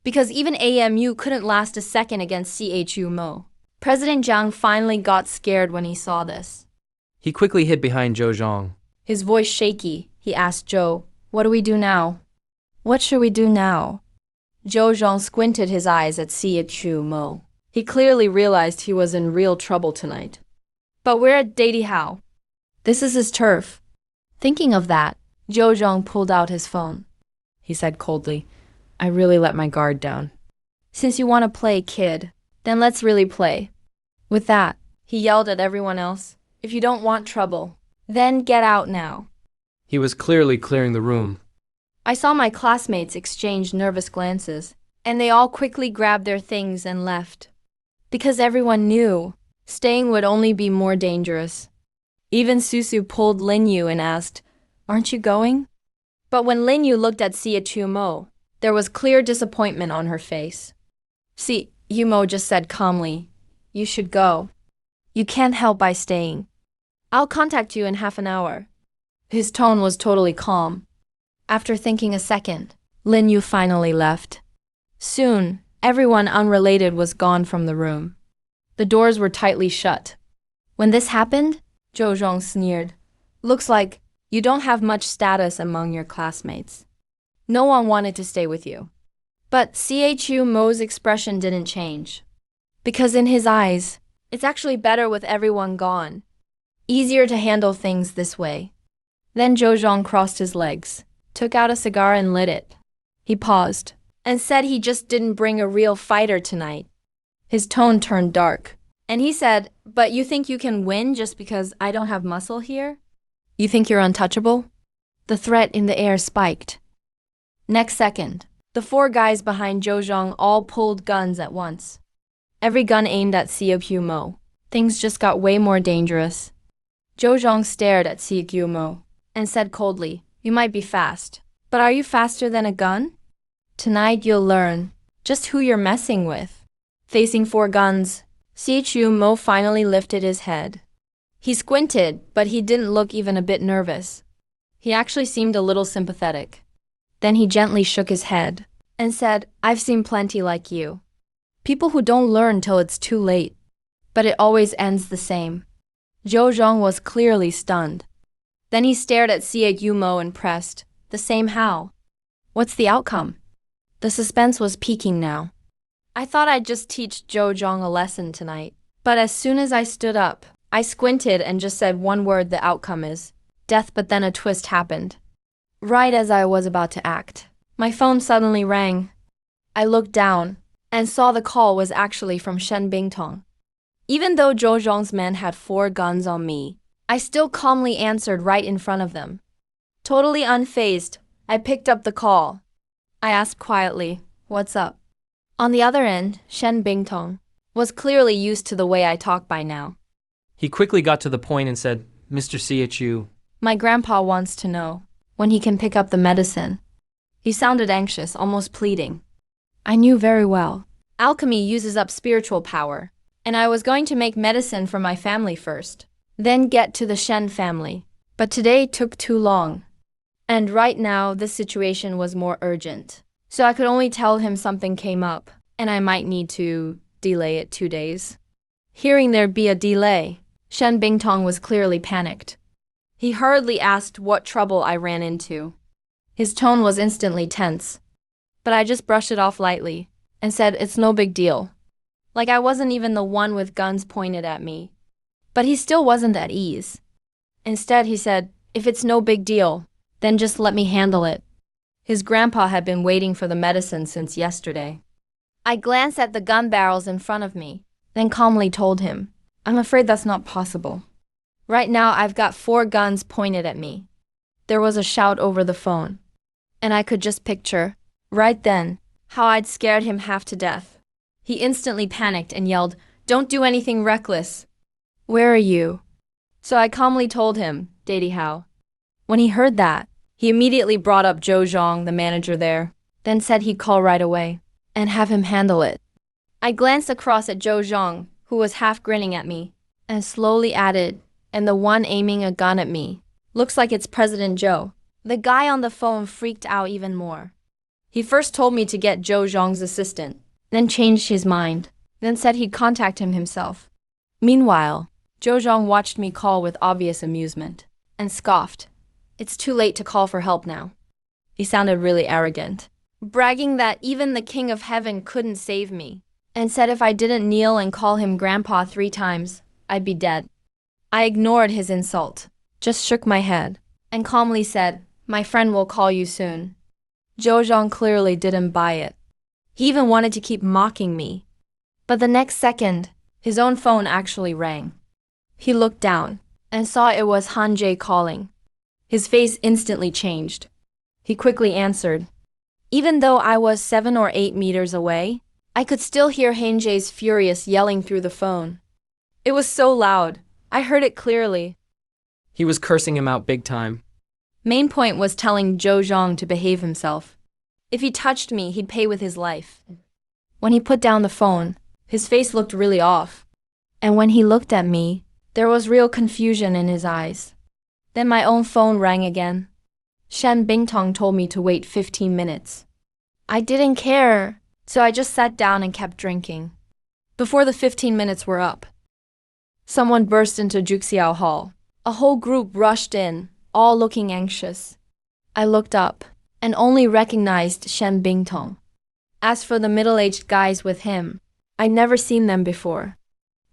Because even AMU couldn't last a second against Xie Mo. President Jiang finally got scared when he saw this. He quickly hid behind Zhou Zhong. His voice shaky, he asked Zhou, "What do we do now?" "What should we do now?" Zhou Zhong squinted his eyes at Xie Mo. He clearly realized he was in real trouble tonight. "But we're at Daddy Hao. This is his turf." Thinking of that, Zhou Zhong pulled out his phone. He said coldly, "I really let my guard down." "Since you want to play, kid, then let's really play." With that, he yelled at everyone else, "If you don't want trouble, then get out now." He was clearly clearing the room. I saw my classmates exchange nervous glances, and they all quickly grabbed their things and left. Because everyone knew, staying would only be more dangerous. Even Susu pulled Lin Yu and asked, "Aren't you going?" But when Lin Yu looked at Xie Mo, there was clear disappointment on her face. Xie Mo just said calmly, "You should go. You can't help by staying. I'll contact you in half an hour." His tone was totally calm. After thinking a second, Lin Yu finally left. Soon, everyone unrelated was gone from the room. The doors were tightly shut. When this happened, Zhou Zhong sneered. "Looks like you don't have much status among your classmates. No one wanted to stay with you." But Xie Mo's expression didn't change. Because in his eyes, it's actually better with everyone gone. Easier to handle things this way. Then Zhou Zhong crossed his legs, took out a cigar and lit it. He paused, and said he just didn't bring a real fighter tonight. His tone turned dark, and he said, "But you think you can win just because I don't have muscle here? You think you're untouchable?" The threat in the air spiked. Next second, the 4 guys behind Zhou Zhong all pulled guns at once. Every gun aimed at Xie Mo. Things just got way more dangerous. Zhou Zhong stared at Xie Mo and said coldly, "You might be fast, but are you faster than a gun? Tonight you'll learn just who you're messing with." Facing 4 guns, Xie Mo finally lifted his head. He squinted, but he didn't look even a bit nervous. He actually seemed a little sympathetic. Then he gently shook his head and said, "I've seen plenty like you. People who don't learn till it's too late. But it always ends the same." Zhou Zhong was clearly stunned. Then he stared at Xie Mo and pressed, "The same how? What's the outcome?" The suspense was peaking now. I thought I'd just teach Zhou Zhong a lesson tonight. But as soon as I stood up, I squinted and just said one word: the outcome is death. But then a twist happened. Right as I was about to act, my phone suddenly rang. I looked down and saw the call was actually from Shen Bingtong. Even though Zhou Zhong's men had 4 guns on me, I still calmly answered right in front of them. Totally unfazed, I picked up the call. I asked quietly, "What's up?" On the other end, Shen Bingtong was clearly used to the way I talk by now. He quickly got to the point and said, "Mr. CHU, My grandpa wants to know when he can pick up the medicine." He sounded anxious, almost pleading. I knew very well. Alchemy uses up spiritual power, and I was going to make medicine for my family first, then get to the Shen family. But today took too long. And right now, this situation was more urgent. So I could only tell him something came up, and I might need to delay it 2 days. Hearing there'd be a delay, Shen Bingtong was clearly panicked. He hurriedly asked what trouble I ran into. His tone was instantly tense, but I just brushed it off lightly and said it's no big deal. Like I wasn't even the one with guns pointed at me. But he still wasn't at ease. Instead, he said, "If it's no big deal, then just let me handle it." His grandpa had been waiting for the medicine since yesterday. I glanced at the gun barrels in front of me, then calmly told him, "I'm afraid that's not possible. Right now, I've got 4 guns pointed at me." There was a shout over the phone, and I could just picture, right then, how I'd scared him half to death. He instantly panicked and yelled, "Don't do anything reckless." "Where are you?" So I calmly told him, "Daddy How." When he heard that, he immediately brought up Zhou Zhang, the manager there, then said he'd call right away and have him handle it. I glanced across at Zhou Zhang, who was half grinning at me, and slowly added, "And the one aiming a gun at me. Looks like it's President Zhou." The guy on the phone freaked out even more. He first told me to get Zhou Zhang's assistant, then changed his mind, then said he'd contact him himself. Meanwhile, Zhou Zhang watched me call with obvious amusement, and scoffed. "It's too late to call for help now." He sounded really arrogant, bragging that even the King of Heaven couldn't save me, and said if I didn't kneel and call him Grandpa 3 times, I'd be dead. I ignored his insult, just shook my head, and calmly said, "My friend will call you soon." Zhou Zhang clearly didn't buy it. He even wanted to keep mocking me. But the next second, his own phone actually rang. He looked down and saw it was Han Jie calling. His face instantly changed. He quickly answered. Even though I was 7 or 8 meters away, I could still hear Han Jie's furious yelling through the phone. It was so loud, I heard it clearly. He was cursing him out big time. Main point was telling Zhou Zhang to behave himself. If he touched me, he'd pay with his life. When he put down the phone, his face looked really off. And when he looked at me, there was real confusion in his eyes. Then my own phone rang again. Shen Bingtong told me to wait 15 minutes. I didn't care, so I just sat down and kept drinking. Before the 15 minutes were up, someone burst into Juxiao Hall. A whole group rushed in, all looking anxious. I looked up and only recognized Shen Bingtong. As for the middle-aged guys with him, I'd never seen them before.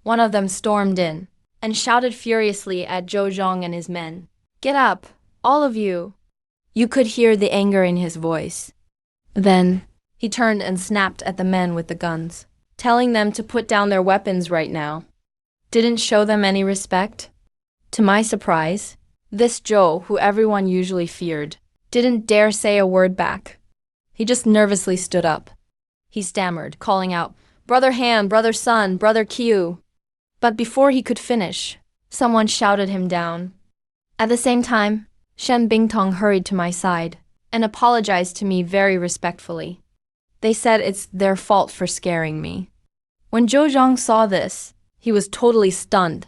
One of them stormed in and shouted furiously at Zhou Zhang and his men. "Get up, all of you." You could hear the anger in his voice. Then, he turned and snapped at the men with the guns, telling them to put down their weapons right now. Didn't show them any respect. To my surprise, this Zhou, who everyone usually feared, didn't dare say a word back. He just nervously stood up. He stammered, calling out, "Brother Han, Brother Sun, Brother Qiu." But before he could finish, someone shouted him down. At the same time, Shen Bingtong hurried to my side and apologized to me very respectfully. They said it's their fault for scaring me. When Zhou Zhang saw this, he was totally stunned.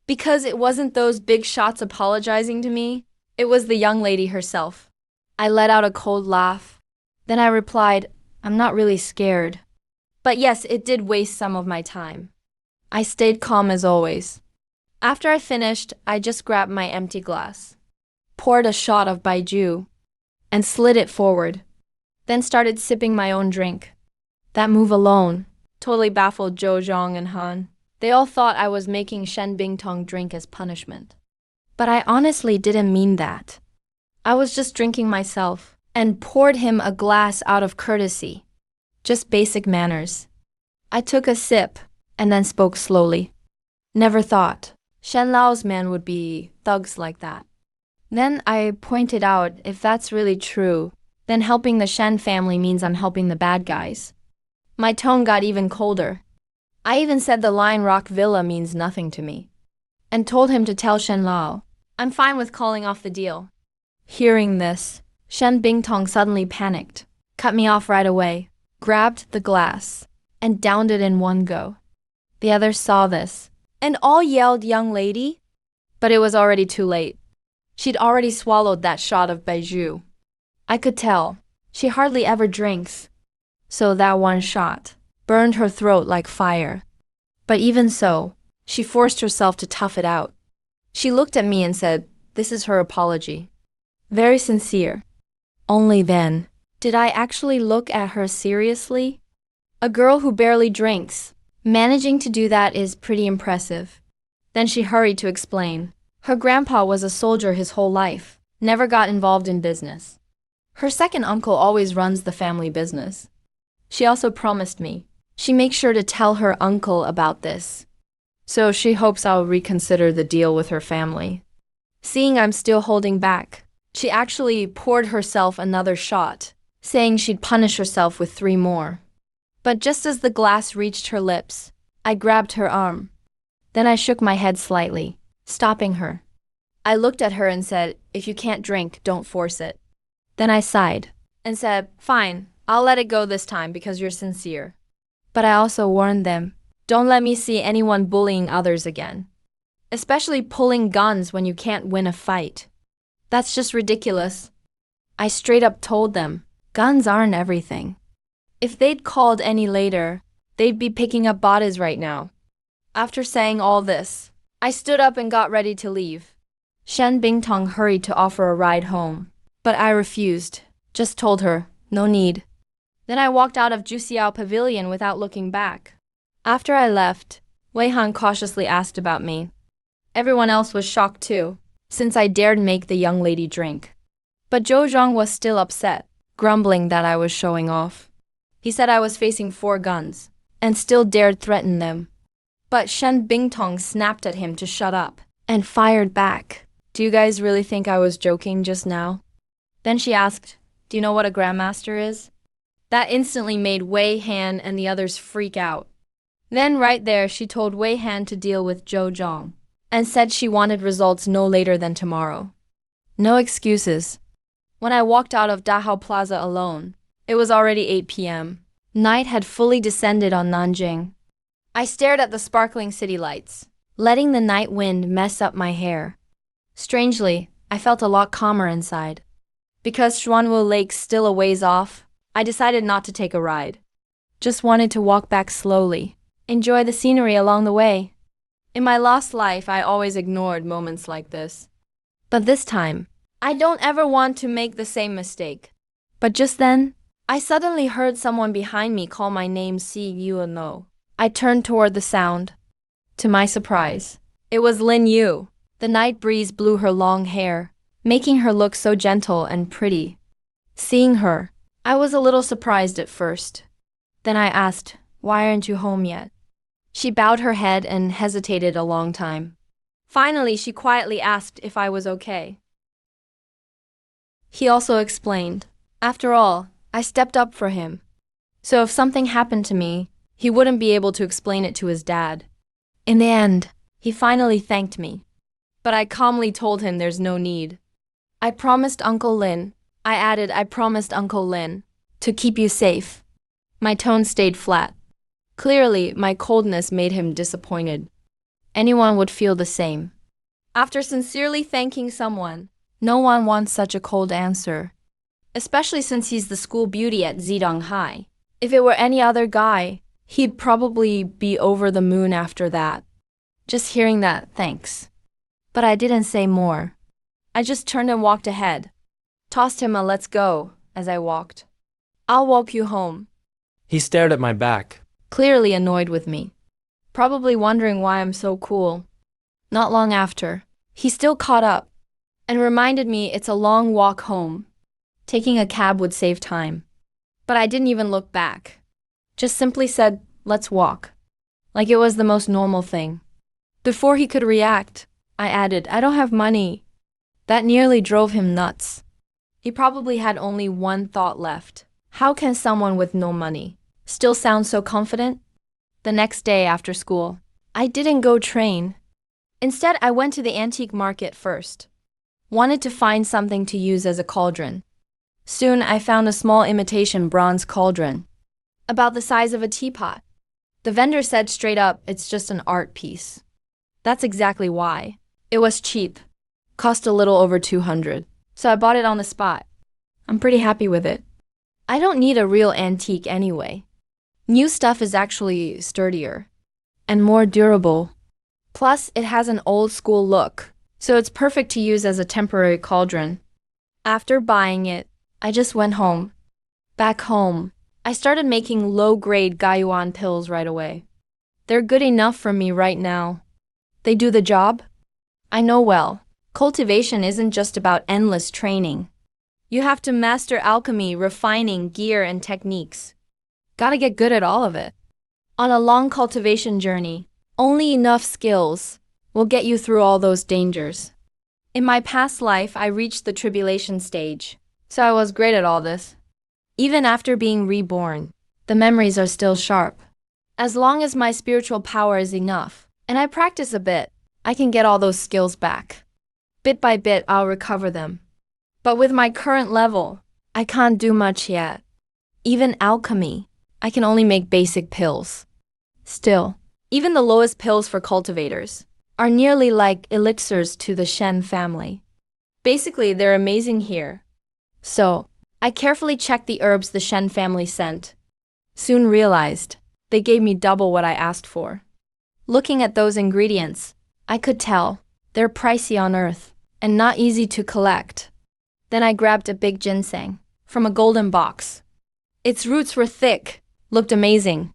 Because it wasn't those big shots apologizing to me, it was the young lady herself. I let out a cold laugh. Then I replied, "I'm not really scared." But yes, it did waste some of my time. I stayed calm as always. After I finished, I just grabbed my empty glass, poured a shot of baijiu, and slid it forward, then started sipping my own drink. That move alone totally baffled Zhou Zhang and Han. They all thought I was making Shen Bingtong drink as punishment. But I honestly didn't mean that. I was just drinking myself and poured him a glass out of courtesy. Just basic manners. I took a sip and then spoke slowly. Never thought Shen Lao's men would be thugs like that. Then I pointed out if that's really true, then helping the Shen family means I'm helping the bad guys. My tone got even colder. I even said the Lion Rock Villa means nothing to me, and told him to tell Shen Lao I'm fine with calling off the deal. Hearing this, Shen Bingtong suddenly panicked, cut me off right away, grabbed the glass, and downed it in one go. The others saw this, and all yelled, "Young lady!" But it was already too late. She'd already swallowed that shot of baijiu. I could tell, she hardly ever drinks, so that one shot burned her throat like fire. But even so, she forced herself to tough it out. She looked at me and said, "This is her apology." Very sincere. Only then did I actually look at her seriously. A girl who barely drinks, managing to do that is pretty impressive. Then she hurried to explain. Her grandpa was a soldier his whole life, never got involved in business. Her second uncle always runs the family business. She also promised me she makes sure to tell her uncle about this. So she hopes I'll reconsider the deal with her family. Seeing I'm still holding back, she actually poured herself another shot, saying she'd punish herself with 3 more. But just as the glass reached her lips, I grabbed her arm. Then I shook my head slightly, stopping her. I looked at her and said, "If you can't drink, don't force it." Then I sighed and said, "Fine, I'll let it go this time because you're sincere." But I also warned them, don't let me see anyone bullying others again. Especially pulling guns when you can't win a fight. That's just ridiculous. I straight up told them, guns aren't everything. If they'd called any later, they'd be picking up bodies right now. After saying all this, I stood up and got ready to leave. Shen Bingtong hurried to offer a ride home, but I refused, just told her, no need. Then I walked out of Juxiao Pavilion without looking back. After I left, Wei Han cautiously asked about me. Everyone else was shocked too, since I dared make the young lady drink. But Zhou Zhang was still upset, grumbling that I was showing off. He said I was facing 4 guns, and still dared threaten them. But Shen Bingtong snapped at him to shut up, and fired back. Do you guys really think I was joking just now? Then she asked, do you know what a grandmaster is? That instantly made Wei Han and the others freak out. Then right there she told Wei Han to deal with Zhou Zhang, and said she wanted results no later than tomorrow. No excuses. When I walked out of Dahao Plaza alone, it was already 8 p.m. Night had fully descended on Nanjing. I stared at the sparkling city lights, letting the night wind mess up my hair. Strangely, I felt a lot calmer inside. Because Xuanwu Lake's still a ways off, I decided not to take a ride. Just wanted to walk back slowly, enjoy the scenery along the way. In my lost life, I always ignored moments like this. But this time, I don't ever want to make the same mistake. But just then, I suddenly heard someone behind me call my name Si Yuano. I turned toward the sound. To my surprise, it was Lin Yu. The night breeze blew her long hair, making her look so gentle and pretty. Seeing her, I was a little surprised at first. Then I asked, why aren't you home yet? She bowed her head and hesitated a long time. Finally, she quietly asked if I was okay. He also explained, after all, I stepped up for him. So if something happened to me, he wouldn't be able to explain it to his dad. In the end, he finally thanked me. But I calmly told him there's no need. I promised Uncle Lin, I promised Uncle Lin, to keep you safe. My tone stayed flat. Clearly, my coldness made him disappointed. Anyone would feel the same. After sincerely thanking someone, no one wants such a cold answer. Especially since he's the school beauty at Zidong High. If it were any other guy, he'd probably be over the moon after that. Just hearing that, thanks. But I didn't say more. I just turned and walked ahead. Tossed him a let's go as I walked. I'll walk you home. He stared at my back. Clearly annoyed with me. Probably wondering why I'm so cool. Not long after, he still caught up and reminded me it's a long walk home. Taking a cab would save time. But I didn't even look back. Just simply said, let's walk. Like it was the most normal thing. Before he could react, I added, I don't have money. That nearly drove him nuts. He probably had only one thought left. How can someone with no money still sound so confident? The next day after school, I didn't go train. Instead, I went to the antique market first. Wanted to find something to use as a cauldron. Soon, I found a small imitation bronze cauldron, about the size of a teapot. The vendor said straight up, it's just an art piece. That's exactly why. It was cheap. Cost a little over 200. So I bought it on the spot. I'm pretty happy with it. I don't need a real antique anyway. New stuff is actually sturdier and more durable. Plus, it has an old school look, so it's perfect to use as a temporary cauldron. After buying it, I just went home. Back home, I started making low-grade Gaiyuan pills right away. They're good enough for me right now. They do the job? I know well. Cultivation isn't just about endless training. You have to master alchemy, refining, gear, and techniques. Gotta get good at all of it. On a long cultivation journey, only enough skills will get you through all those dangers. In my past life, I reached the tribulation stage, so I was great at all this. Even after being reborn, the memories are still sharp. As long as my spiritual power is enough, and I practice a bit, I can get all those skills back. Bit by bit, I'll recover them. But with my current level, I can't do much yet. Even alchemy, I can only make basic pills. Still, even the lowest pills for cultivators are nearly like elixirs to the Shen family. Basically, they're amazing here. So, I carefully checked the herbs the Shen family sent. Soon realized they gave me double what I asked for. Looking at those ingredients, I could tell they're pricey on Earth and not easy to collect. Then I grabbed a big ginseng from a golden box. Its roots were thick, looked amazing.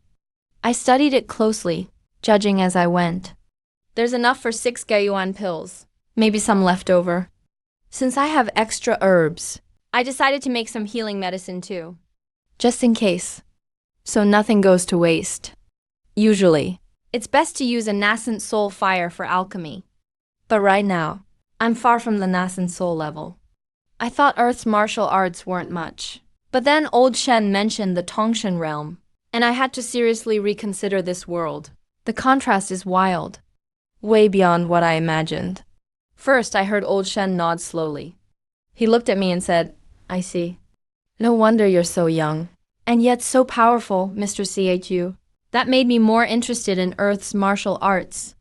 I studied it closely, judging as I went. There's enough for 6 Gaiyuan pills, maybe some left over. Since I have extra herbs, I decided to make some healing medicine too, just in case, so nothing goes to waste. Usually, it's best to use a nascent soul fire for alchemy. But right now, I'm far from the nascent soul level. I thought Earth's martial arts weren't much. But then old Shen mentioned the Tongshan realm, and I had to seriously reconsider this world. The contrast is wild, way beyond what I imagined. First, I heard old Shen nod slowly. He looked at me and said, I see. No wonder you're so young, and yet so powerful, Mr. CHU. That made me more interested in Earth's martial arts.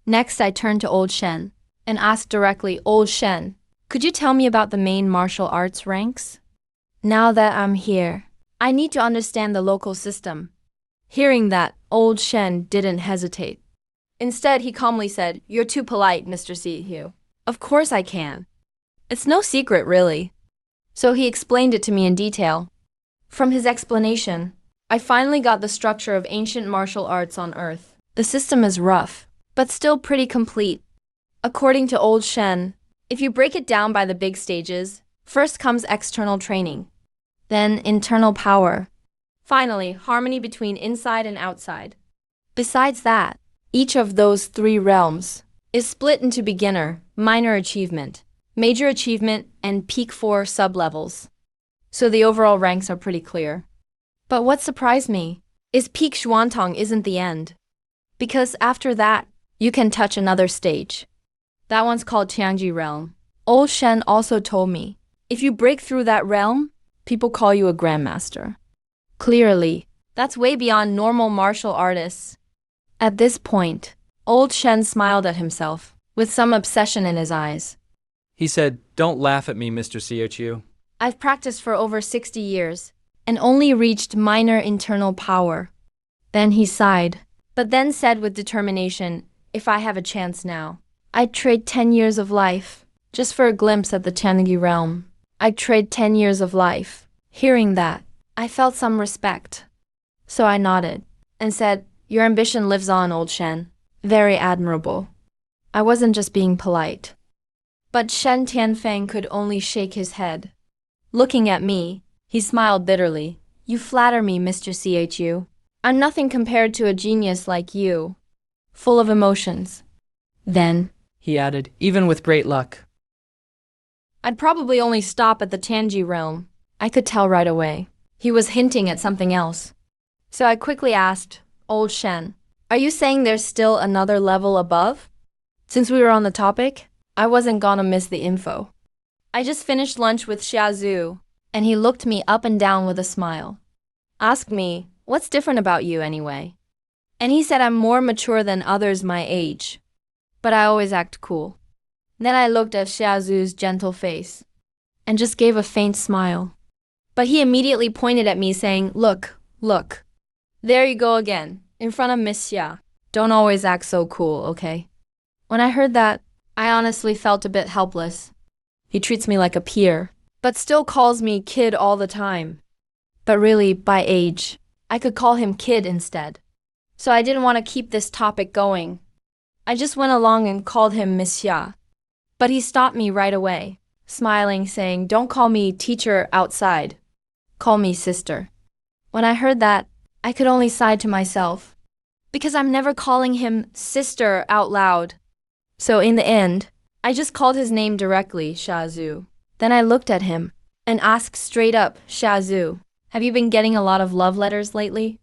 Next, I turned to old Shen and asked directly, Old Shen, could you tell me about the main martial arts ranks? Now that I'm here, I need to understand the local system. Hearing that, old Shen didn't hesitate. Instead, he calmly said, You're too polite, Mr. CHU. Of course I can. It's no secret, really. So he explained it to me in detail. From his explanation, I finally got the structure of ancient martial arts on Earth. The system is rough, but still pretty complete. According to old Shen, if you break it down by the big stages, first comes external training, then internal power. Finally, harmony between inside and outside. Besides that, each of those 3 realms is split into beginner, minor achievement, major achievement, and peak 4 sublevels. So the overall ranks are pretty clear. But what surprised me is peak Xuantong isn't the end. Because after that, you can touch another stage. That one's called Tiangji realm. Old Shen also told me, if you break through that realm, people call you a grandmaster. Clearly, that's way beyond normal martial artists. At this point, old Shen smiled at himself, with some obsession in his eyes. He said, Don't laugh at me, Mr. CHU. I've practiced for over 60 years, and only reached minor internal power. Then he sighed, but then said with determination, if I have a chance now, I'd trade 10 years of life, just for a glimpse at the Tiangi realm. I'd trade 10 years of life. Hearing that, I felt some respect. So I nodded, and said, Your ambition lives on, old Shen. Very admirable. I wasn't just being polite. But Shen Tianfeng could only shake his head. Looking at me, he smiled bitterly. You flatter me, Mr. CHU. I'm nothing compared to a genius like you. Full of emotions. Then, He added, even with great luck. I'd probably only stop at the Tangi realm. I could tell right away. He was hinting at something else. So I quickly asked, Old Shen, are you saying there's still another level above? Since we were on the topic, I wasn't gonna miss the info. I just finished lunch with Xiaozu, and he looked me up and down with a smile. Asked me, what's different about you anyway? And he said I'm more mature than others my age. But I always act cool. Then I looked at Xiaozu's gentle face, and just gave a faint smile. But he immediately pointed at me saying, look. There you go again, in front of Miss Xia. Don't always act so cool, okay? When I heard that, I honestly felt a bit helpless. He treats me like a peer, but still calls me kid all the time. But really, by age, I could call him kid instead. So I didn't want to keep this topic going. I just went along and called him Miss Xia. But he stopped me right away, smiling, saying, don't call me teacher outside. Call me sister. When I heard that, I could only sigh to myself, because I'm never calling him sister out loud. So in the end, I just called his name directly, Xiaozu. Then I looked at him and asked straight up, Xiaozu, have you been getting a lot of love letters lately?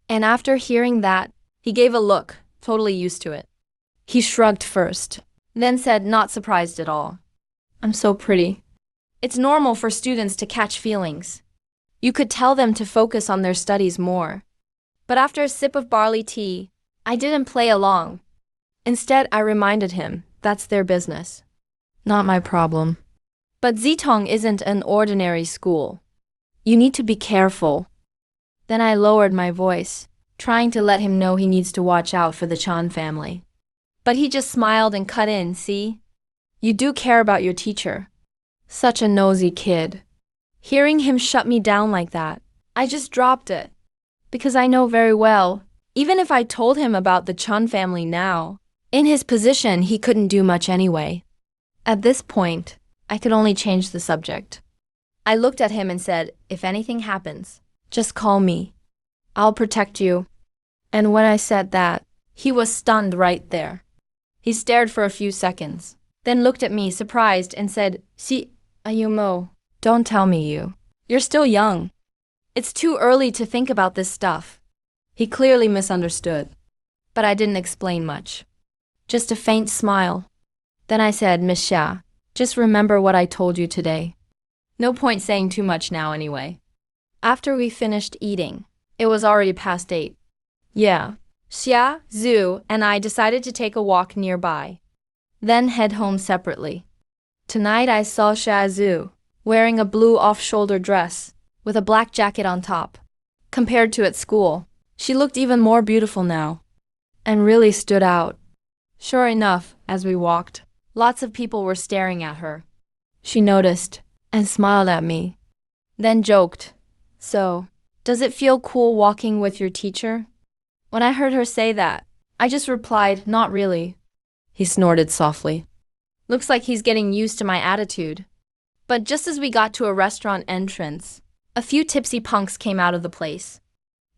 And after hearing that, he gave a look, totally used to it. He shrugged first, then said, not surprised at all. I'm so pretty. It's normal for students to catch feelings. You could tell them to focus on their studies more. But after a sip of barley tea, I didn't play along. Instead, I reminded him, that's their business. Not my problem. But Zitong isn't an ordinary school. You need to be careful. Then I lowered my voice, trying to let him know he needs to watch out for the Chan family. But he just smiled and cut in, see? You do care about your teacher. Such a nosy kid. Hearing him shut me down like that, I just dropped it. Because I know very well, even if I told him about the Chun family now, in his position he couldn't do much anyway. At this point, I could only change the subject. I looked at him and said, if anything happens, just call me. I'll protect you. And when I said that, he was stunned right there. He stared for a few seconds, then looked at me surprised and said, Si, Ayumo. Don't tell me you're still young. It's too early to think about this stuff. He clearly misunderstood, but I didn't explain much. Just a faint smile. Then I said, Miss Xia, just remember what I told you today. No point saying too much now anyway. After we finished eating, it was already past 8. Yeah, Xia, Zhu, and I decided to take a walk nearby, then head home separately. Tonight I saw Xia Zhu wearing a blue off-shoulder dress with a black jacket on top. Compared to at school, she looked even more beautiful now and really stood out. Sure enough, as we walked, lots of people were staring at her. She noticed and smiled at me, then joked, so, does it feel cool walking with your teacher? When I heard her say that, I just replied, not really. He snorted softly. Looks like he's getting used to my attitude. But just as we got to a restaurant entrance, a few tipsy punks came out of the place.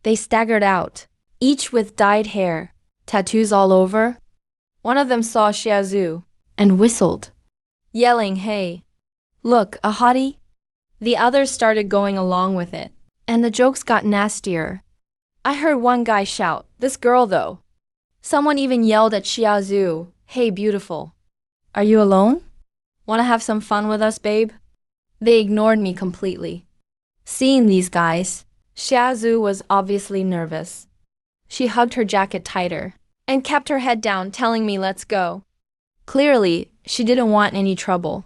They staggered out, each with dyed hair, tattoos all over. One of them saw Xiaozu and whistled, yelling, hey, look, a hottie? The others started going along with it, and the jokes got nastier. I heard one guy shout, this girl though. Someone even yelled at Xiaozu, hey beautiful. Are you alone? Wanna have some fun with us, babe? They ignored me completely. Seeing these guys, Xiaozu was obviously nervous. She hugged her jacket tighter and kept her head down, telling me let's go. Clearly, she didn't want any trouble.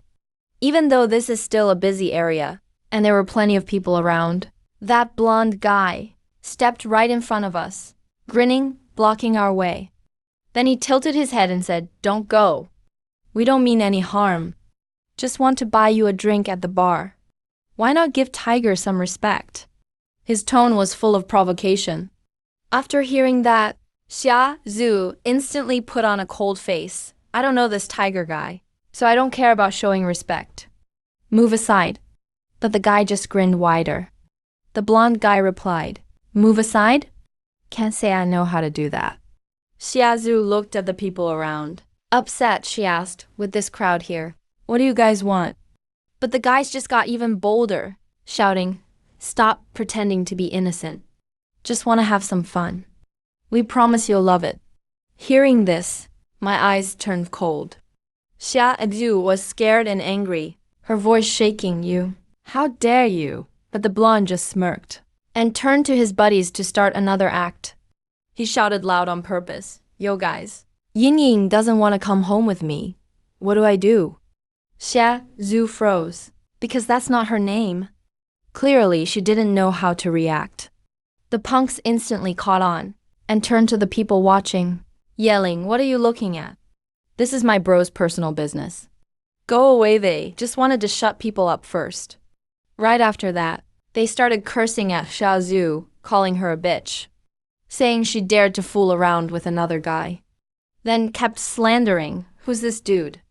Even though this is still a busy area, and there were plenty of people around, that blonde guy stepped right in front of us, grinning, blocking our way. Then he tilted his head and said, don't go. We don't mean any harm. Just want to buy you a drink at the bar. Why not give Tiger some respect? His tone was full of provocation. After hearing that, Xia Zhu instantly put on a cold face. I don't know this Tiger guy, so I don't care about showing respect. Move aside. But the guy just grinned wider. The blonde guy replied, move aside? Can't say I know how to do that. Xia Zhu looked at the people around. Upset, she asked, with this crowd here. What do you guys want? But the guys just got even bolder, shouting, "Stop pretending to be innocent. Just want to have some fun. We promise you'll love it." Hearing this, my eyes turned cold. Xia Edu was scared and angry, her voice shaking. "You, how dare you?" But the blonde just smirked and turned to his buddies to start another act. He shouted loud on purpose, "Yo guys, Yin Ying doesn't want to come home with me. What do I do?" Xia Zhu froze, because that's not her name. Clearly, she didn't know how to react. The punks instantly caught on and turned to the people watching, yelling, "What are you looking at? This is my bro's personal business. Go away." They just wanted to shut people up first. Right after that, they started cursing at Xia Zhu, calling her a bitch, saying she dared to fool around with another guy. Then kept slandering, "Who's this dude?